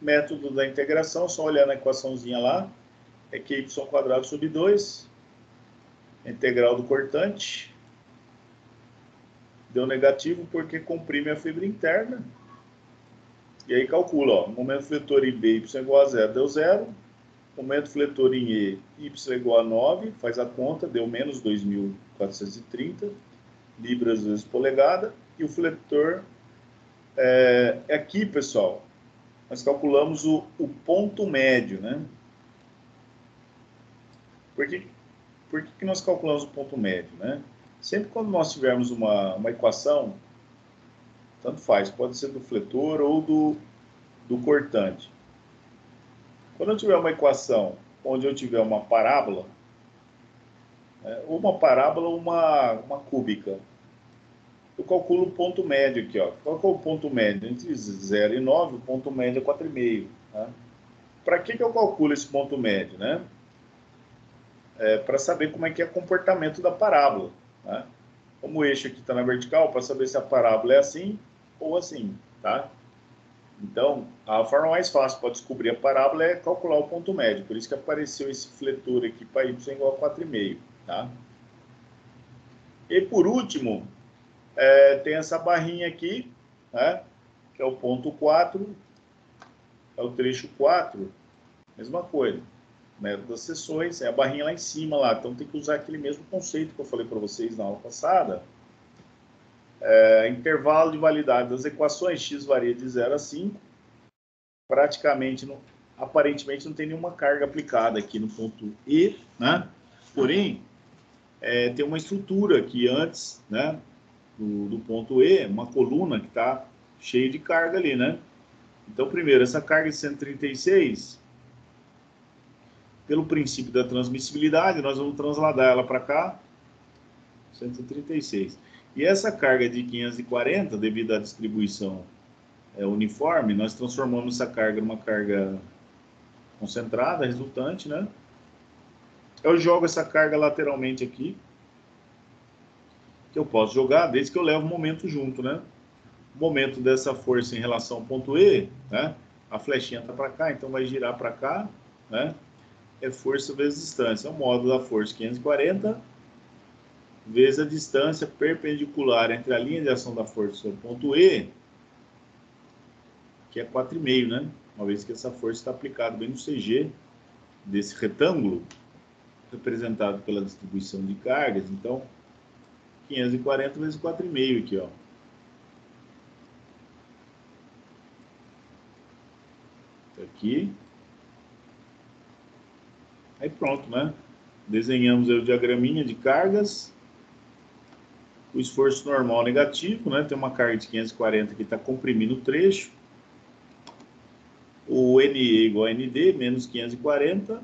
Método da integração, só olhar na equaçãozinha lá, é QY² sobre 2, integral do cortante, deu negativo porque comprime a fibra interna, e aí calcula, ó, momento fletor em B, y igual a 0, deu 0, momento fletor em E, y igual a 9, faz a conta, deu menos 2.430 libras vezes polegada, e o fletor, aqui, pessoal, nós calculamos o ponto médio, né? Por que nós calculamos o ponto médio, né? Sempre quando nós tivermos uma equação, tanto faz, pode ser do fletor ou do cortante. Quando eu tiver uma equação onde eu tiver uma parábola, ou uma parábola ou uma cúbica, eu calculo o ponto médio aqui, ó. Qual que é o ponto médio? Entre 0 e 9, o ponto médio é 4,5. Tá? Para que eu calculo esse ponto médio, né? Para saber como é que é o comportamento da parábola. Tá? Como o eixo aqui está na vertical, para saber se a parábola é assim ou assim, tá? Então, a forma mais fácil para descobrir a parábola é calcular o ponto médio. Por isso que apareceu esse fletor aqui para y igual a 4,5, tá? E por último, tem essa barrinha aqui, né? Que é o ponto 4, é o trecho 4, mesma coisa. Método das seções, é a barrinha lá em cima, lá. Então tem que usar aquele mesmo conceito que eu falei para vocês na aula passada. Intervalo de validade das equações, x varia de 0 a 5. Praticamente, aparentemente, não tem nenhuma carga aplicada aqui no ponto E, né? Porém, tem uma estrutura aqui antes, né? Do ponto E, uma coluna que está cheia de carga ali, né? Então, primeiro, essa carga de 136, pelo princípio da transmissibilidade, nós vamos transladar ela para cá, 136. E essa carga de 540, devido à distribuição uniforme, nós transformamos essa carga numa carga concentrada, resultante, né? Eu jogo essa carga lateralmente aqui, que eu posso jogar desde que eu levo o momento junto, né? O momento dessa força em relação ao ponto E, né? A flechinha está para cá, então vai girar para cá, né? É força vezes distância. É o módulo da força 540 vezes a distância perpendicular entre a linha de ação da força e o ponto E, que é 4,5, né? Uma vez que essa força está aplicada bem no CG desse retângulo, representado pela distribuição de cargas. Então, 540 vezes 4,5 aqui, ó. Aqui. Aí pronto, né? Desenhamos o diagraminha de cargas. O esforço normal negativo, né? Tem uma carga de 540 que está comprimindo o trecho. O NE igual a ND, menos 540.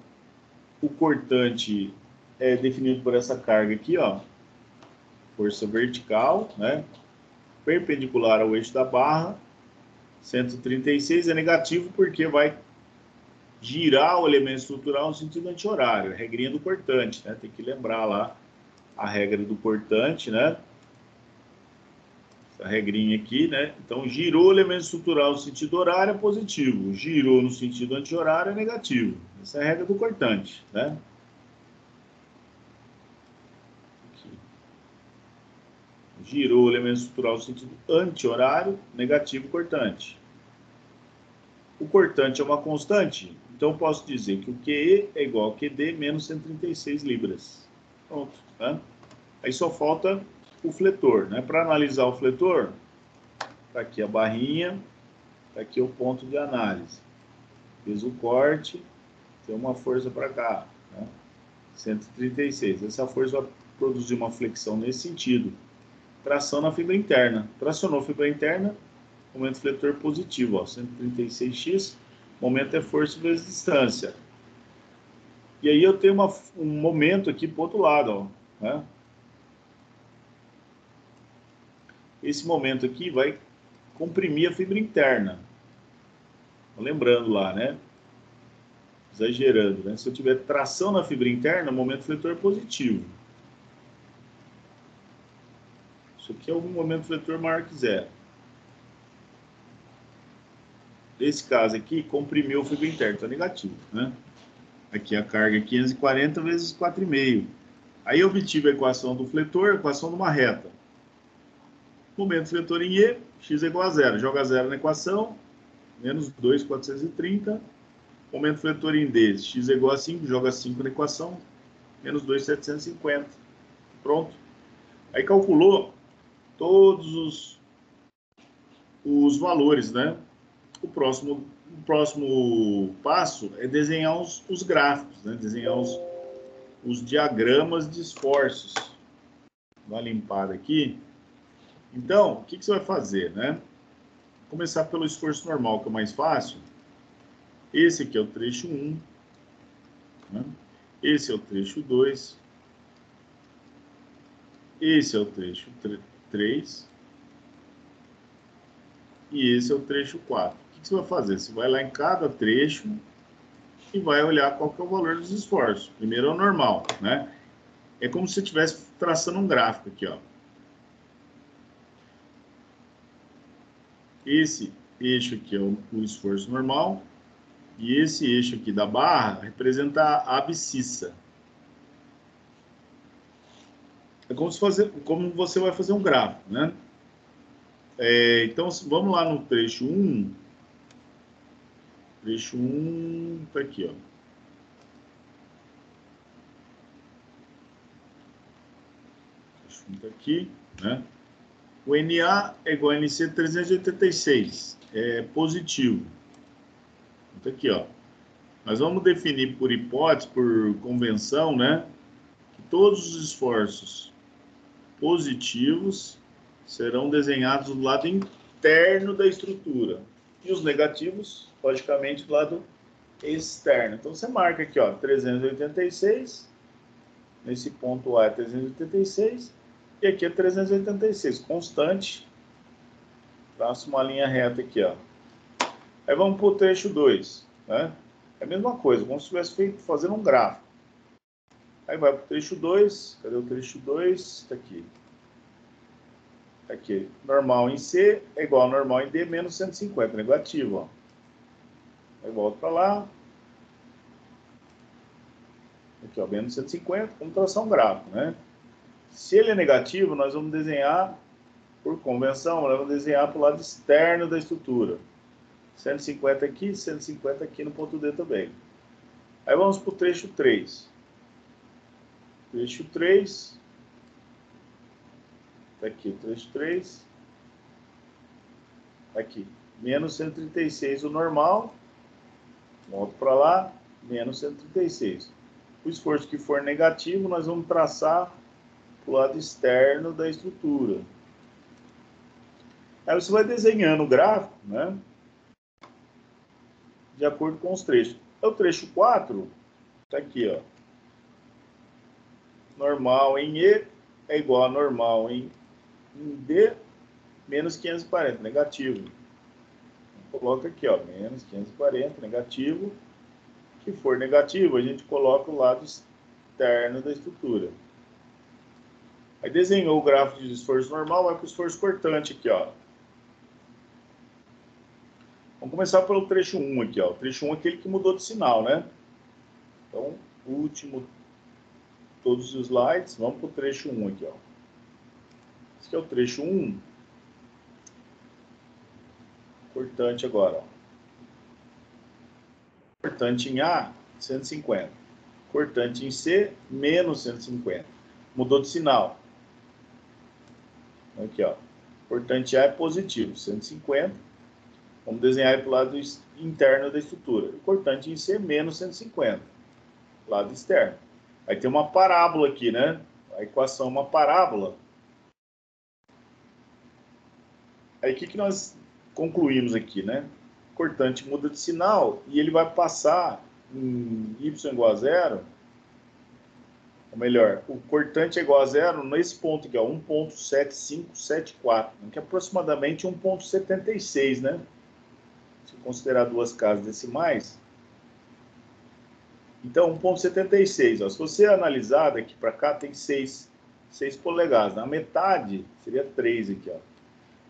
O cortante é definido por essa carga aqui, ó. Força vertical, né? Perpendicular ao eixo da barra. 136 é negativo porque vai girar o elemento estrutural no sentido anti-horário. Regrinha do cortante, né? Tem que lembrar lá a regra do cortante, né? essa regrinha aqui, né? Então, girou o elemento estrutural no sentido horário é positivo, girou no sentido anti-horário é negativo. Essa é a regra do cortante, né? Aqui. Girou o elemento estrutural no sentido anti-horário, negativo cortante. O cortante é uma constante, então eu posso dizer que o QE é igual a QD menos 136 libras. Pronto, né? Aí só falta o fletor, né? Para analisar o fletor, tá aqui a barrinha, tá aqui o ponto de análise. Fiz o corte, tem uma força para cá, né? 136. Essa força vai produzir uma flexão nesse sentido. Tração na fibra interna. Tracionou a fibra interna, momento fletor positivo, ó, 136x, momento é força vezes distância. E aí eu tenho um momento aqui para o outro lado, ó, né? Esse momento aqui vai comprimir a fibra interna. Lembrando lá, né? Exagerando, né? Se eu tiver tração na fibra interna, momento fletor positivo. Isso aqui é um momento fletor maior que zero. Nesse caso aqui, comprimiu a fibra interna, então é negativo, né? Aqui a carga é 540 vezes 4,5. Aí eu obtive a equação do fletor, a equação de uma reta. Momento fletor em E, x é igual a zero. Joga zero na equação, menos 2,430. Momento fletor em D, x é igual a 5, joga 5 na equação, menos 2,750. Pronto. Aí calculou todos os valores, né? O próximo passo é desenhar os gráficos, né? Desenhar os diagramas de esforços. Dá uma limpada aqui. Então, o que você vai fazer, né? Começar pelo esforço normal, que é o mais fácil. Esse aqui é o trecho 1. Né? Esse é o trecho 2. Esse é o trecho 3. E esse é o trecho 4. O que você vai fazer? Você vai lá em cada trecho e vai olhar qual que é o valor dos esforços. Primeiro é o normal, né? É como se você estivesse traçando um gráfico aqui, ó. Esse eixo aqui é o esforço normal. E esse eixo aqui da barra representa a abscissa. É como você vai fazer um gráfico, né? Então, vamos lá no trecho 1. Trecho 1 tá aqui, ó. Trecho 1 tá aqui, né? O NA é igual a NC 386. É positivo. Tá aqui, ó. Nós vamos definir por hipótese, por convenção, né? Que todos os esforços positivos serão desenhados do lado interno da estrutura. E os negativos, logicamente, do lado externo. Então, você marca aqui, ó, 386. Nesse ponto A é 386. E aqui é 386, constante. Traça uma linha reta aqui, ó. Aí vamos para o trecho 2, né? É a mesma coisa, como se estivesse fazendo um gráfico. Aí vai para o trecho 2. Cadê o trecho 2? Está aqui. Aqui, normal em C é igual a normal em D menos 150, negativo, ó. Aí volta para lá. Aqui, ó, menos 150, vamos traçar um gráfico, né? Se ele é negativo, nós vamos desenhar, por convenção, nós vamos desenhar para o lado externo da estrutura. 150 aqui, 150 aqui no ponto D também. Aí vamos para o trecho 3. Trecho 3. Tá aqui o trecho 3. Aqui, menos 136 o normal. Volto para lá, menos 136. O esforço que for negativo, nós vamos traçar para o lado externo da estrutura. Aí você vai desenhando o gráfico, né? De acordo com os trechos. O trecho 4, tá aqui, ó. Normal em E é igual a normal em D menos 540, negativo. Coloca aqui, ó, menos 540, negativo. Que for negativo, a gente coloca o lado externo da estrutura. Aí desenhou o gráfico de esforço normal, vai para o esforço cortante aqui, ó. Vamos começar pelo trecho 1 aqui, ó. O trecho 1 é aquele que mudou de sinal, né? Então, último, todos os slides, vamos para o trecho 1 aqui, ó. Esse aqui é o trecho 1. Cortante agora, ó. Cortante em A, 150. Cortante em C, menos 150. Mudou de sinal. Aqui, ó. Cortante A é positivo, 150. Vamos desenhar para o lado interno da estrutura. Cortante em C, menos 150. Lado externo. Aí tem uma parábola aqui, né? A equação é uma parábola. Aí o que nós concluímos aqui, né? Cortante muda de sinal e ele vai passar em y igual a zero. Ou melhor, o cortante é igual a zero nesse ponto aqui, ó, 1.7574, que é aproximadamente 1.76, né? Se considerar duas casas decimais. Então, 1.76, ó, se você analisar daqui para cá, tem 6 polegadas. Na metade, seria 3 aqui, ó.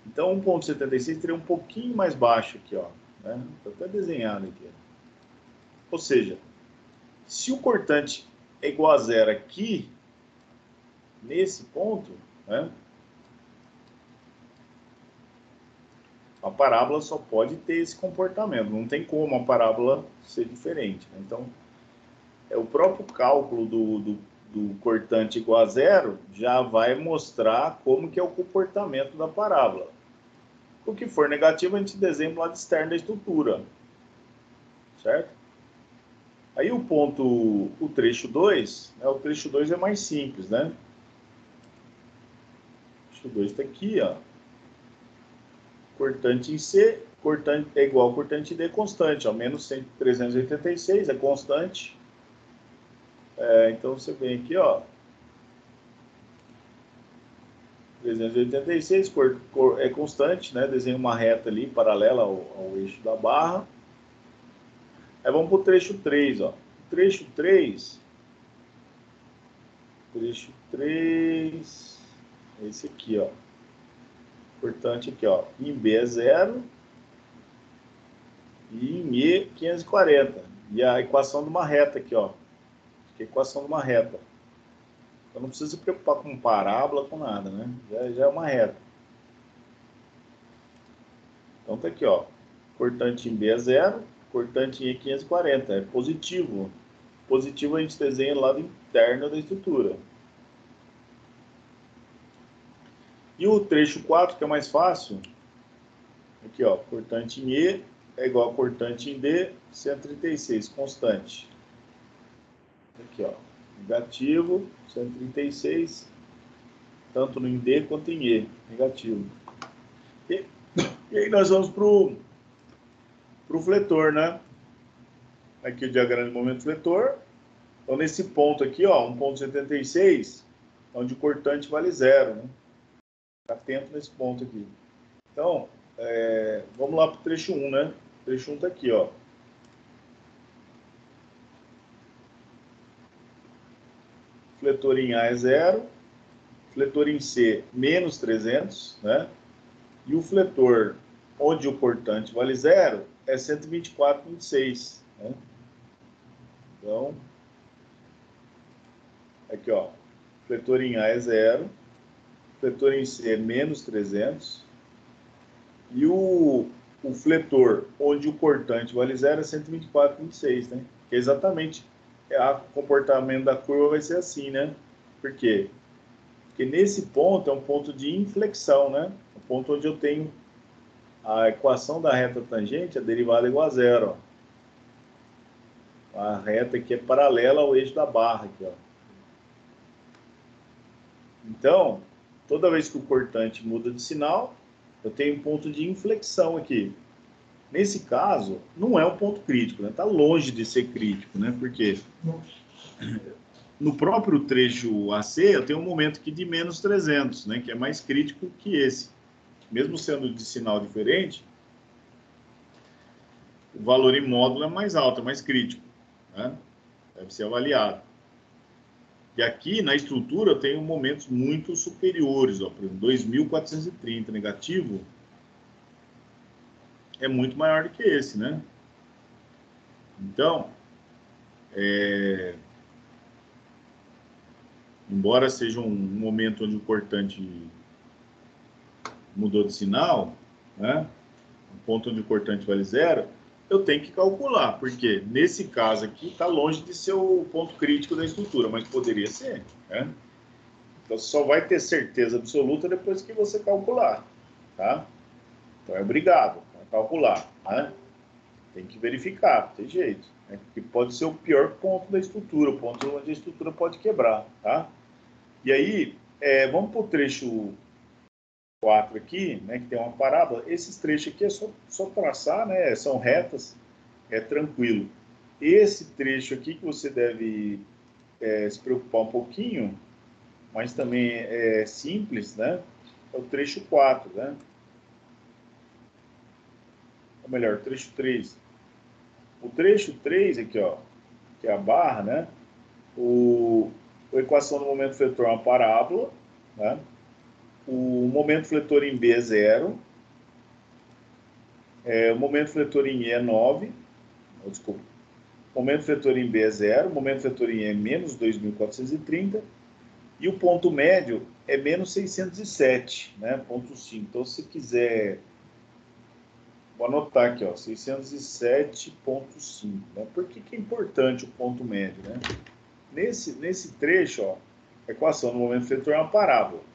Então, 1.76 seria um pouquinho mais baixo aqui, ó. Né? Está até desenhado aqui. Ó. Ou seja, se o cortante é igual a zero aqui, nesse ponto, né? A parábola só pode ter esse comportamento. Não tem como a parábola ser diferente. Né? Então, é o próprio cálculo do cortante igual a zero já vai mostrar como que é o comportamento da parábola. O que for negativo, a gente desenha o lado externo da estrutura. Certo? Aí o trecho 2, né? O trecho 2 é mais simples, né? O trecho 2 está aqui, ó. Cortante em C, cortante é igual ao cortante em D constante, ó. Menos 386 é constante. Então você vem aqui, ó. 386 é constante, né? Desenha uma reta ali, paralela ao eixo da barra. Aí vamos para o trecho 3, ó. Trecho 3, esse aqui, ó. Cortante aqui, ó. Em B é 0 e em E 540. E a equação de uma reta aqui, ó. Aqui é a equação de uma reta. Então não precisa se preocupar com parábola, com nada, né? Já é uma reta. Então tá aqui, ó. Cortante em B é 0, cortante em E 540. É positivo. Positivo a gente desenha o lado interno da estrutura. E o trecho 4, que é mais fácil, aqui, ó, cortante em E é igual a cortante em D, 136, constante. Aqui, ó, negativo, 136, tanto no em D quanto em E, negativo. E aí nós vamos para o fletor, né? Aqui o diagrama de momento fletor. Então, nesse ponto aqui, ó, 1.76, onde o cortante vale 0, né? Fica atento nesse ponto aqui. Então, vamos lá para o trecho 1, né? O trecho 1 está aqui, ó. Fletor em A é 0, fletor em C, menos 300, né? E o fletor, onde o cortante vale 0, é 124,26, né? Então, aqui, ó. Fletor em A é 0, fletor em C é menos 300, e o fletor, onde o cortante vale 0, é 124,26, né? Que é exatamente o comportamento da curva vai ser assim, né? Por quê? Porque nesse ponto é um ponto de inflexão, né? O ponto onde eu tenho a equação da reta tangente, a derivada é igual a 0, ó. A reta aqui é paralela ao eixo da barra, aqui, ó. Então, toda vez que o cortante muda de sinal, eu tenho um ponto de inflexão aqui. Nesse caso, não é um ponto crítico, né? Está longe de ser crítico, né? Porque no próprio trecho AC, eu tenho um momento aqui de menos 300, né? Que é mais crítico que esse. Mesmo sendo de sinal diferente, o valor em módulo é mais alto, é mais crítico, né? Deve ser avaliado. E aqui, na estrutura, eu tenho momentos muito superiores. Ó, por exemplo, 2.430 negativo é muito maior do que esse, né? Então, embora seja um momento onde o cortante mudou de sinal, né? Um ponto onde o cortante vale zero, eu tenho que calcular, porque nesse caso aqui está longe de ser o ponto crítico da estrutura, mas poderia ser, né? Então, só vai ter certeza absoluta depois que você calcular, tá? Então, é obrigado a calcular, né? Tem que verificar, não tem jeito, né? Porque pode ser o pior ponto da estrutura, o ponto onde a estrutura pode quebrar, tá? E aí, vamos para o trecho 4 aqui, né, que tem uma parábola. Esses trechos aqui é só traçar, né? São retas, é tranquilo. Esse trecho aqui que você deve se preocupar um pouquinho, mas também é simples, né? É o trecho 4, né? Ou melhor, trecho 3. O trecho 3 aqui, ó, que é a barra, né? A equação do momento fletor é uma parábola, né? O momento fletor em B é 0. O momento fletor em E é 9. Desculpa. O momento fletor em B é 0. O momento fletor em E é menos 2.430. E o ponto médio é menos 607, né? Ponto 5. Então, se quiser... Vou anotar aqui, ó, 607,5. Né? Por que é importante o ponto médio, né? Nesse trecho, ó, a equação do momento fletor é uma parábola.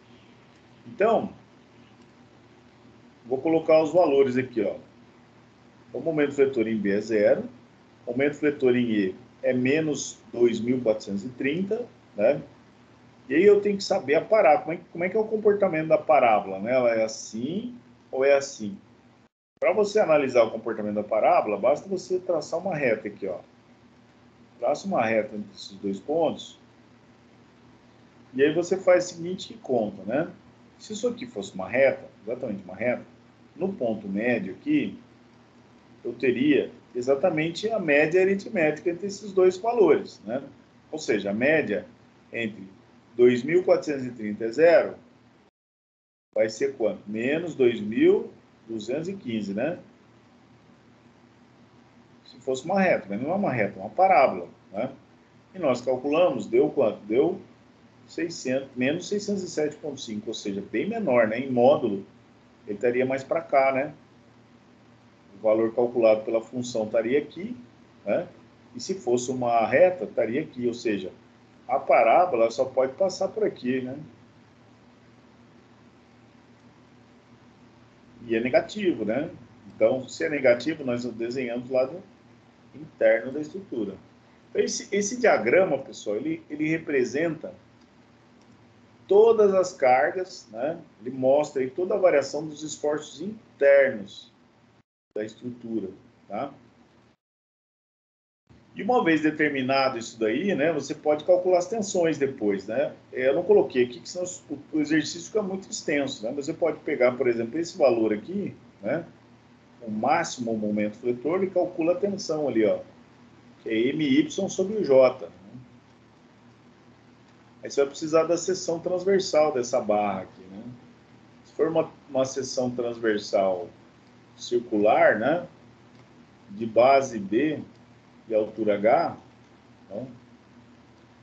Então, vou colocar os valores aqui, ó. O momento fletor em B é 0. O momento fletor em E é menos 2.430, né? E aí eu tenho que saber a parábola. Como é que é o comportamento da parábola, né? Ela é assim ou é assim? Para você analisar o comportamento da parábola, basta você traçar uma reta aqui, ó. Traça uma reta entre esses dois pontos. E aí você faz a seguinte conta, né? Se isso aqui fosse uma reta, exatamente uma reta, no ponto médio aqui, eu teria exatamente a média aritmética entre esses dois valores, né? Ou seja, a média entre 2.430 é zero, vai ser quanto? Menos 2.215, né? Se fosse uma reta, mas não é uma reta, é uma parábola, né? E nós calculamos, deu quanto? Deu 600, menos 607,5, ou seja, bem menor, né? Em módulo, ele estaria mais para cá, né? O valor calculado pela função estaria aqui, né? E se fosse uma reta, estaria aqui, ou seja, a parábola só pode passar por aqui, né? E é negativo, né? Então, se é negativo, nós desenhamos o lado interno da estrutura. Então, esse diagrama, pessoal, ele representa todas as cargas, né? Ele mostra aí toda a variação dos esforços internos da estrutura, tá? E uma vez determinado isso daí, né, você pode calcular as tensões depois, né? Eu não coloquei aqui, que senão o exercício fica muito extenso, né? Você pode pegar, por exemplo, esse valor aqui, né? O máximo momento fletor, e calcula a tensão ali, ó, que é MY sobre o J. Né? Aí você vai precisar da seção transversal dessa barra aqui, né? Se for uma seção transversal circular, né? De base B e altura H, né?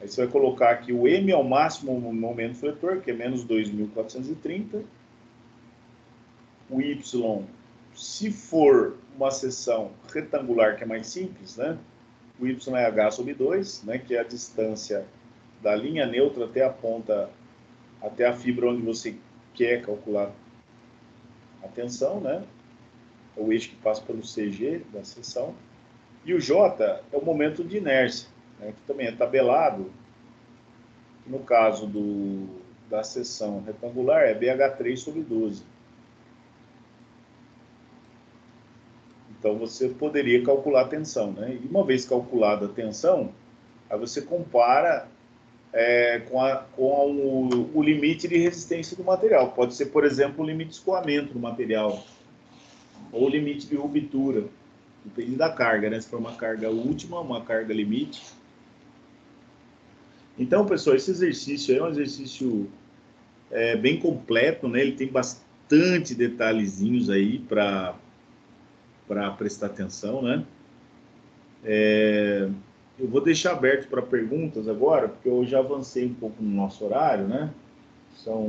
Aí você vai colocar aqui o M é o máximo momento fletor, que é menos 2.430. O Y, se for uma seção retangular, que é mais simples, né? O Y é H sobre 2, né? Que é a distância da linha neutra até a ponta, até a fibra onde você quer calcular a tensão, né? É o eixo que passa pelo CG da seção. E o J é o momento de inércia, né? Que também é tabelado. No caso da seção retangular, é BH3 sobre 12. Então, você poderia calcular a tensão, né? E uma vez calculada a tensão, aí você compara com o limite de resistência do material. Pode ser, por exemplo, o limite de escoamento do material, ou o limite de ruptura. Depende da carga, né? Se for uma carga última, uma carga limite. Então, pessoal, esse exercício é um exercício bem completo, né? Ele tem bastante detalhezinhos aí para prestar atenção, né? Eu vou deixar aberto para perguntas agora, porque eu já avancei um pouco no nosso horário, né? São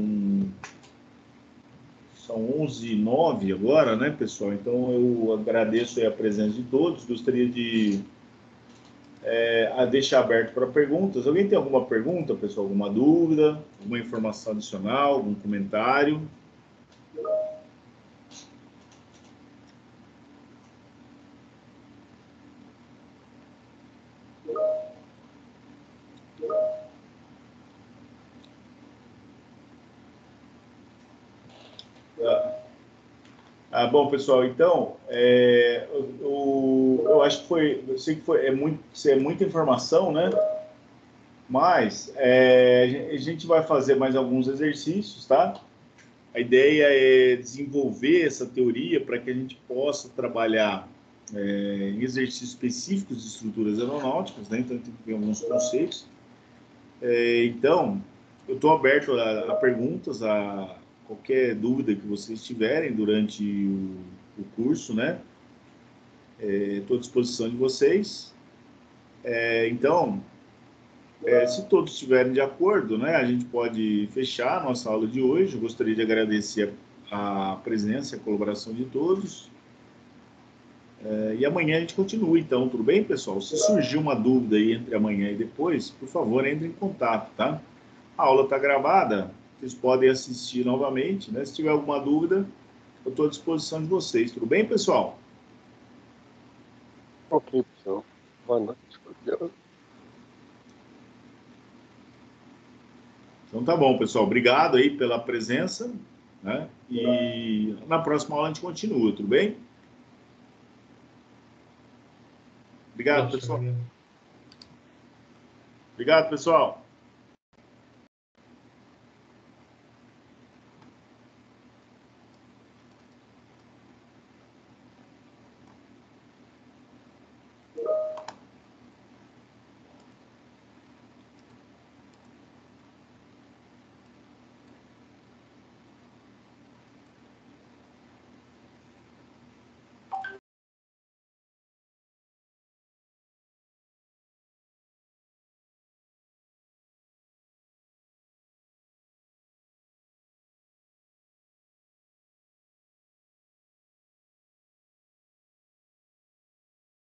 11h09 agora, né, pessoal? Então, eu agradeço aí a presença de todos. Gostaria de deixar aberto para perguntas. Alguém tem alguma pergunta, pessoal? Alguma dúvida? Alguma informação adicional? Algum comentário? Bom, pessoal, então, eu acho que eu sei que é muita informação, né? Mas a gente vai fazer mais alguns exercícios, tá? A ideia é desenvolver essa teoria para que a gente possa trabalhar em exercícios específicos de estruturas aeronáuticas, né? Então, tem que ver alguns conceitos. Então, eu estou aberto a perguntas, a qualquer dúvida que vocês tiverem durante o curso, né? Estou à disposição de vocês. Então, se todos estiverem de acordo, né, a gente pode fechar a nossa aula de hoje. Eu gostaria de agradecer a presença e a colaboração de todos. E amanhã a gente continua, então, tudo bem, pessoal? Se surgir uma dúvida aí entre amanhã e depois, por favor, entre em contato, tá? A aula está gravada, vocês podem assistir novamente, né? Se tiver alguma dúvida, eu estou à disposição de vocês, tudo bem, pessoal? Ok, pessoal. Boa noite. Então tá bom, pessoal. Obrigado aí pela presença, né? E na próxima aula a gente continua, tudo bem? Obrigado, pessoal. Obrigado, pessoal.